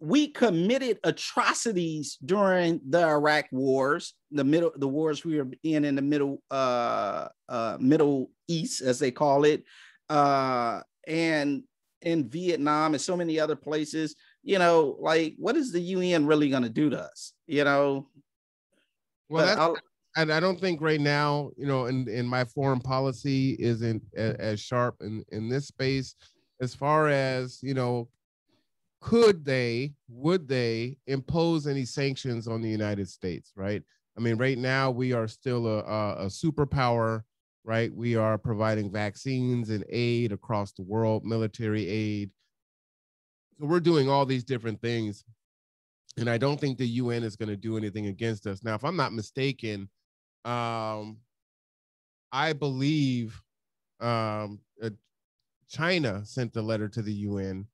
we committed atrocities during the Iraq wars, the wars we were in the Middle East, as they call it, and in Vietnam and so many other places. You know, like, what is the UN really going to do to us? You know, well, and I don't think right now, you know, in my foreign policy isn't as sharp in this space, as far as, you know, would they impose any sanctions on the United States, right? I mean, right now we are still a superpower, right? We are providing vaccines and aid across the world, military aid. So we're doing all these different things. And I don't think the UN is going to do anything against us. Now, if I'm not mistaken, I believe China sent a letter to the UN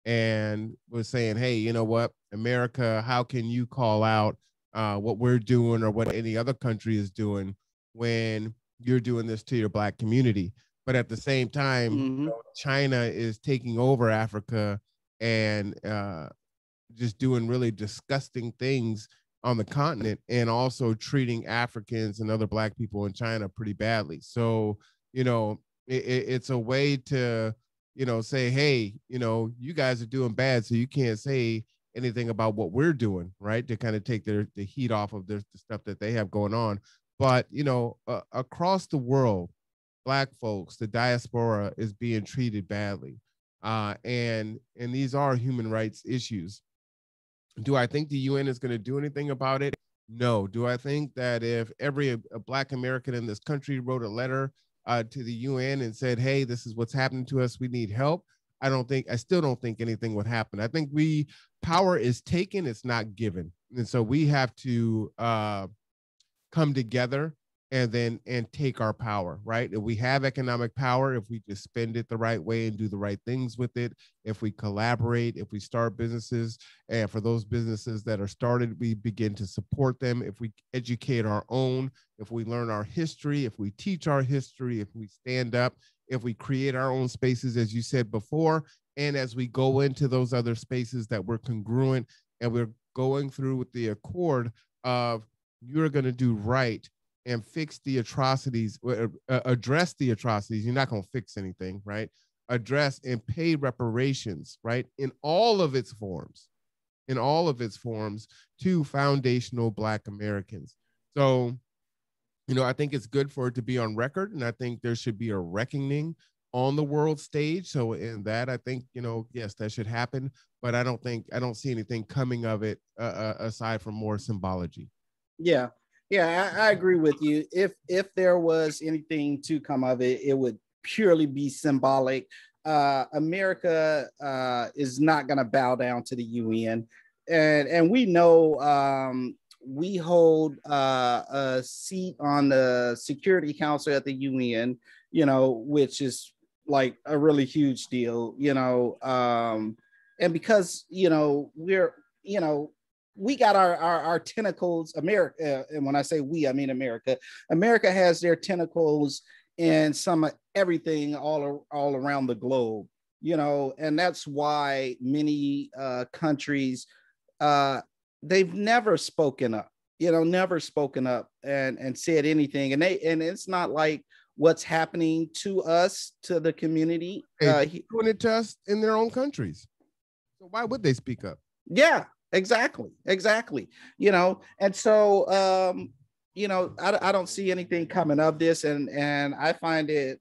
and was saying, hey, you know what, America, how can you call out what we're doing or what any other country is doing when you're doing this to your Black community? But at the same time, you know, China is taking over Africa and just doing really disgusting things on the continent, and also treating Africans and other Black people in China pretty badly. So, you know, it's a way to, you know, say, hey, you know, you guys are doing bad, so you can't say anything about what we're doing, right? To kind of take the heat off of the stuff that they have going on. But, you know, across the world, Black folks, the diaspora is being treated badly. And these are human rights issues. Do I think the UN is going to do anything about it? No. Do I think that if every Black American in this country wrote a letter to the UN and said, hey, this is what's happening to us, we need help, I still don't think anything would happen. I think power is taken, it's not given. And so we have to come together and take our power, right? If we have economic power, if we just spend it the right way and do the right things with it, if we collaborate, if we start businesses, and for those businesses that are started, we begin to support them. If we educate our own, if we learn our history, if we teach our history, if we stand up, if we create our own spaces, as you said before, and as we go into those other spaces that we're congruent and we're going through with the accord of you're going to do right and fix the atrocities, address the atrocities. You're not going to fix anything, right? Address and pay reparations, right? In all of its forms to foundational Black Americans. So, I think it's good for it to be on record, and I think there should be a reckoning on the world stage. So in that, I think, yes, that should happen, but I don't see anything coming of it aside from more symbology. Yeah. I agree with you. If there was anything to come of it, it would purely be symbolic. America is not going to bow down to the UN, and we know we hold a seat on the Security Council at the UN, which is like a really huge deal, and because we got our tentacles, America, and when I say we, I mean America. America has their tentacles in some of everything all around the globe, and that's why many countries, they've never spoken up, and said anything. And it's not like what's happening to us, to the community. Doing it to us in their own countries. So why would they speak up? Yeah, exactly. And so, I don't see anything coming of this. And I find it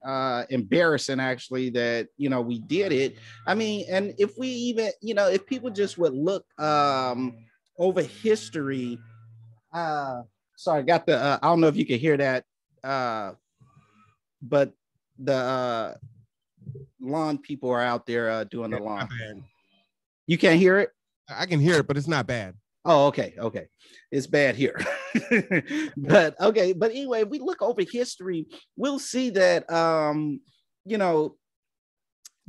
embarrassing, actually, that, we did it. I mean, and if we even, if people just would look over history, sorry, I got the, I don't know if you can hear that, but the lawn people are out there doing the lawn. You can't hear it? I can hear it, but it's not bad. Oh, okay. It's bad here. But anyway, if we look over history, we'll see that,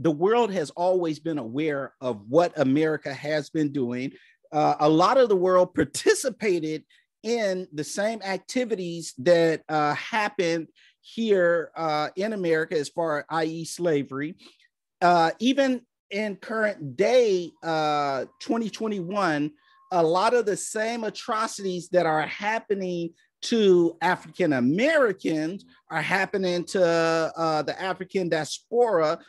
the world has always been aware of what America has been doing. A lot of the world participated in the same activities that happened here in America, as far as i.e. slavery. Even in current day, 2021, a lot of the same atrocities that are happening to African Americans are happening to the African diaspora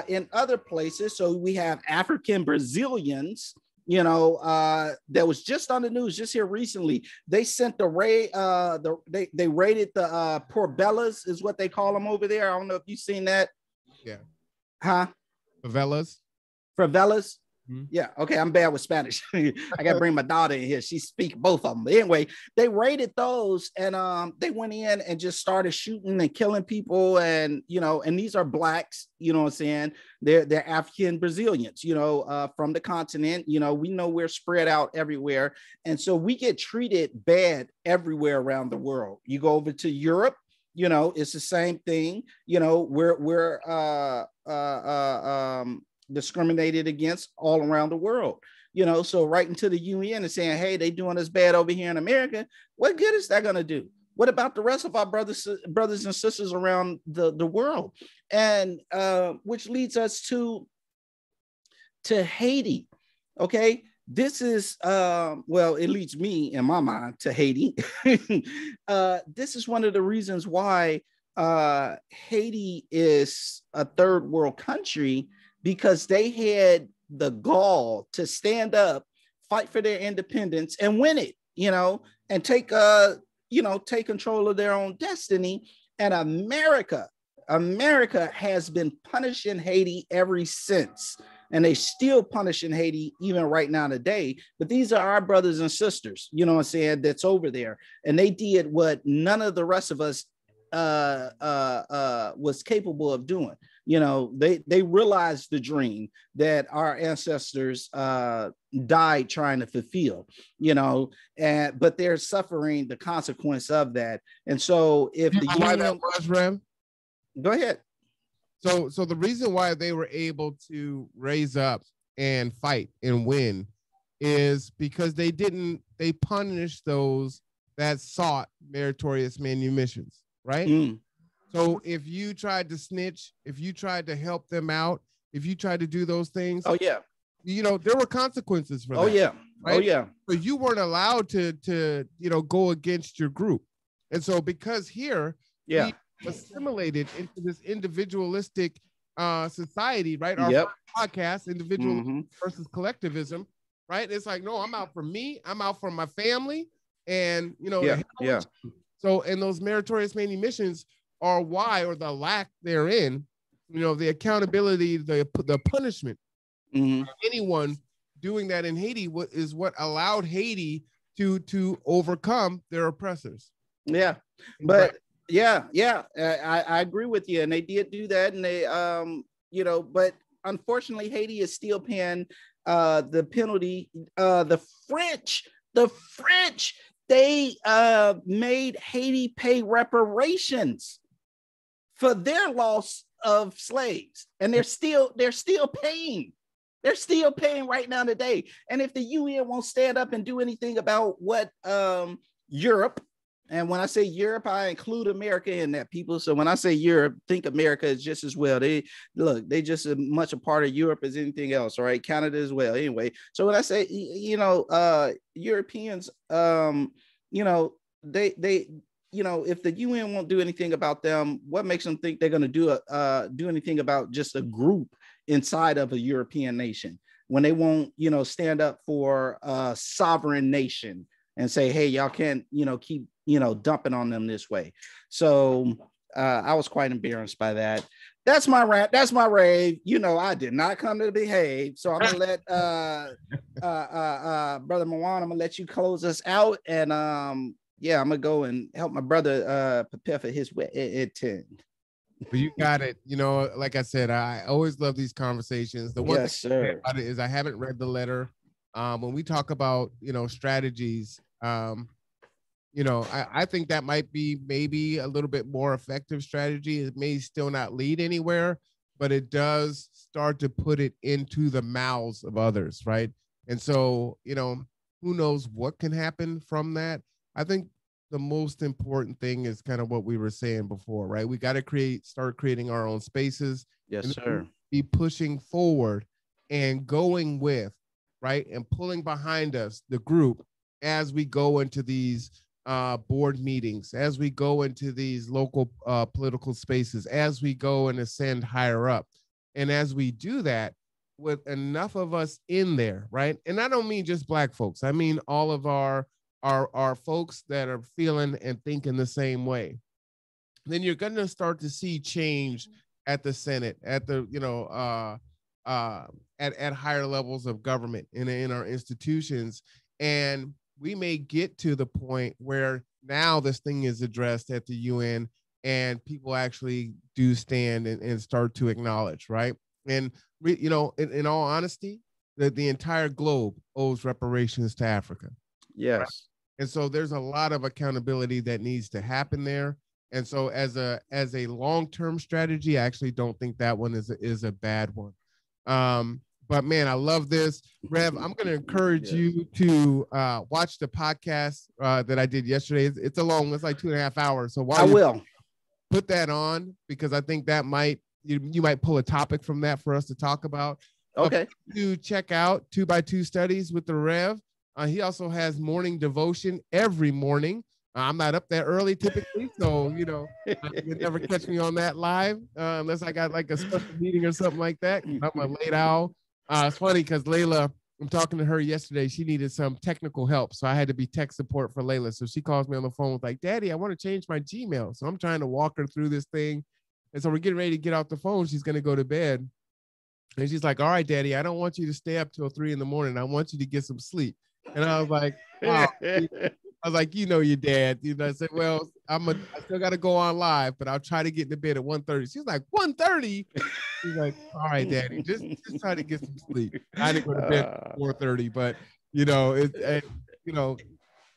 in other places. So we have African Brazilians, that was just on the news just here recently. They sent they raided the Portobellas, is what they call them over there. I don't know if you've seen that. Yeah. Huh? Favelas. Mm-hmm. Yeah. Okay. I'm bad with Spanish. I got to bring my daughter in here. She speaks both of them. Anyway, they raided those, and they went in and just started shooting and killing people. And, and these are Blacks, what I'm saying? They're African Brazilians, from the continent. We know we're spread out everywhere. And so we get treated bad everywhere around the world. You go over to Europe, it's the same thing. We're discriminated against all around the world, so writing to the UN and saying, hey, they doing us bad over here in America, what good is that going to do? What about the rest of our brothers and sisters around the world? And which leads us to Haiti. Okay, this is it leads me in my mind to Haiti. This is one of the reasons why Haiti is a third world country, because they had the gall to stand up, fight for their independence, and win it, and take control of their own destiny. And America has been punishing Haiti ever since. And they still punishing Haiti even right now today. But these are our brothers and sisters, that's over there. And they did what none of the rest of us was capable of doing. They realized the dream that our ancestors died trying to fulfill, but they're suffering the consequence of that. And so if the why that was, Rem? Go ahead. So the reason why they were able to raise up and fight and win is because they punished those that sought meritorious manumissions, right? Mm. So if you tried to snitch, if you tried to help them out, if you tried to do those things, oh yeah, there were consequences for that. Oh yeah, right? Oh yeah. So you weren't allowed to go against your group. And so because here Yeah. we assimilated into this individualistic society, right? Our Yep. podcast, individual versus collectivism, right? It's like, no, I'm out for me, I'm out for my family, and you know, So, and those meritorious main missions are why, or the lack therein, you know, the accountability, the punishment. Anyone doing that in Haiti is what allowed Haiti to overcome their oppressors. Yeah, but I agree with you, and they did do that, and they you know, but unfortunately, Haiti is still paying the penalty. The French, they made Haiti pay reparations for their loss of slaves, and they're still paying. They're still paying right now today. And if the UN won't stand up and do anything about what Europe, and when I say Europe, I include America in that, people. So when I say Europe, think America is just as well. They just as much a part of Europe as anything else, all right? Canada as well. Anyway, so when I say, you know, Europeans, you know, they you know, if the UN won't do anything about them, what makes them think they're going to do anything about just a group inside of a European nation, when they won't, you know, stand up for a sovereign nation and say, hey, y'all can't, you know, keep, you know, dumping on them this way. So I was quite embarrassed by that. That's my rant. That's my rave. You know, I did not come to behave. So I'm gonna let Brother Moan, I'm gonna let you close us out, and yeah, I'm gonna go and help my brother prepare for his wedding. But you got it. You know, like I said, I always love these conversations. The one thing about it is I haven't read the letter. When we talk about, you know, strategies, you know, I think that might be maybe a little bit more effective strategy. It may still not lead anywhere, but it does start to put it into the mouths of others, right? And so, you know, who knows what can happen from that? I think the most important thing is kind of what we were saying before, right? We got to start creating our own spaces. Yes, sir. Be pushing forward and going with, right? And pulling behind us, the group, as we go into these board meetings, as we go into these local political spaces, as we go and ascend higher up. And as we do that, with enough of us in there, right? And I don't mean just Black folks. I mean all of our folks that are feeling and thinking the same way. Then you're going to start to see change at the Senate, at the, you know, at higher levels of government in our institutions. And we may get to the point where now this thing is addressed at the UN and people actually do stand and start to acknowledge, right? And, you know, in all honesty, the entire globe owes reparations to Africa. Yes. Right? And so there's a lot of accountability that needs to happen there. And so as a long-term strategy, I actually don't think that one is a bad one. But man, I love this. Rev, I'm going to encourage you to watch the podcast that I did yesterday. It's like 2.5 hours. So while I will put that on, because I think that you might pull a topic from that for us to talk about. Okay. To check out 2x2 Studies with the Rev. He also has morning devotion every morning. I'm not up that early typically, so, you know, you'll never catch me on that live unless I got like a special meeting or something like that. I'm a late owl. It's funny because Layla, I'm talking to her yesterday. She needed some technical help, so I had to be tech support for Layla. So she calls me on the phone with like, Daddy, I want to change my Gmail. So I'm trying to walk her through this thing. And so we're getting ready to get off the phone. She's going to go to bed. And she's like, all right, Daddy, I don't want you to stay up till 3 a.m. I want you to get some sleep. And I was like, oh. I was like, you know, your dad. You know, I said, well, I still got to go on live, but I'll try to get into bed at 1:30. She's like, 1:30? She's like, all right, Daddy, just try to get some sleep. I didn't go to bed at 4:30, but you know, you know.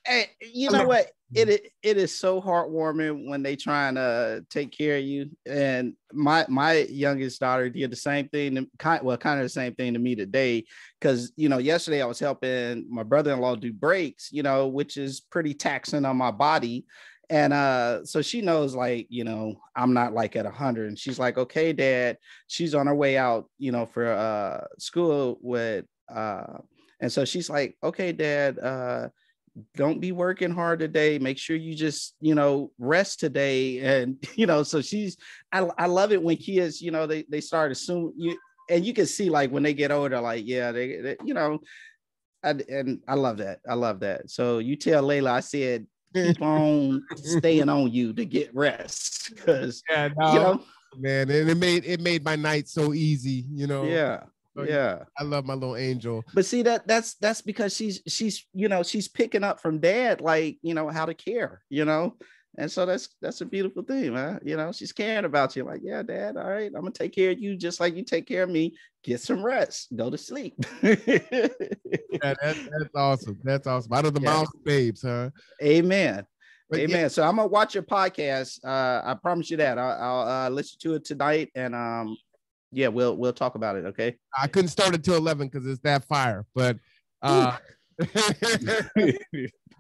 Hey, you know what? It is so heartwarming when they trying to take care of you. And my youngest daughter did the same thing, kind of the same thing to me today. Because, you know, yesterday I was helping my brother-in-law do brakes, you know, which is pretty taxing on my body. And so she knows, like, you know, I'm not like at 100. And she's like, okay, Dad. She's on her way out, you know, for school with and so she's like, okay, Dad, don't be working hard today. Make sure you just, rest today. And, so I love it when kids, they start assuming you, and you can see like when they get older, like, yeah, and I love that. I love that. So you tell Layla, I said, keep on staying on you to get rest. Cause man, and it made my night so easy, Yeah. Yeah, I love my little angel. But see that's because she's picking up from dad, like, how to care, and so that's a beautiful thing, man. She's caring about you, like, yeah, dad, all right, I'm gonna take care of you just like you take care of me. Get some rest, go to sleep. Yeah, that's awesome. That's awesome. Out of the mouth of babes, huh? Amen. But Amen. yeah. So I'm gonna watch your podcast. I promise you that. I'll listen to it tonight, and yeah, we'll talk about it. Okay. I couldn't start it till 11 because it's that fire, but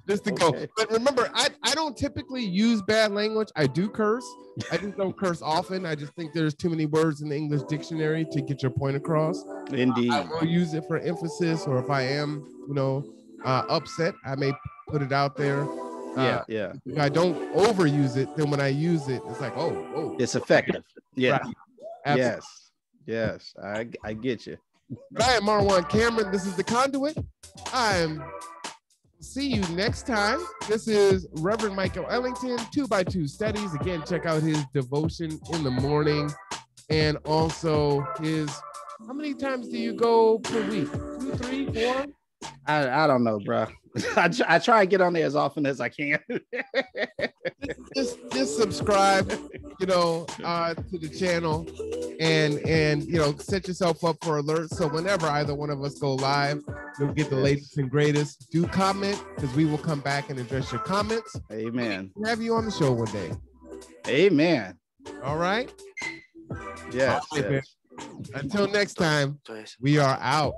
just to go. But remember, I don't typically use bad language. I do curse. I just don't curse often. I just think there's too many words in the English dictionary to get your point across. Indeed. I will use it for emphasis, or if I am, upset, I may put it out there. Yeah. If I don't overuse it, then when I use it, it's like, oh. It's effective. Yeah. Right. Yes. I get you. But I am Marwan Cameron. This is the Conduit. See you next time. This is Reverend Michael Ellington, 2x2 Studies. Again, check out his devotion in the morning, and also how many times do you go per week? 2, 3, 4? I don't know, bro. I try to get on there as often as I can. just subscribe, to the channel, and set yourself up for alerts. So whenever either one of us go live, you'll get the latest and greatest. Do comment, because we will come back and address your comments. Amen. We'll have you on the show one day. Amen. All right. Yes. Until next time, we are out.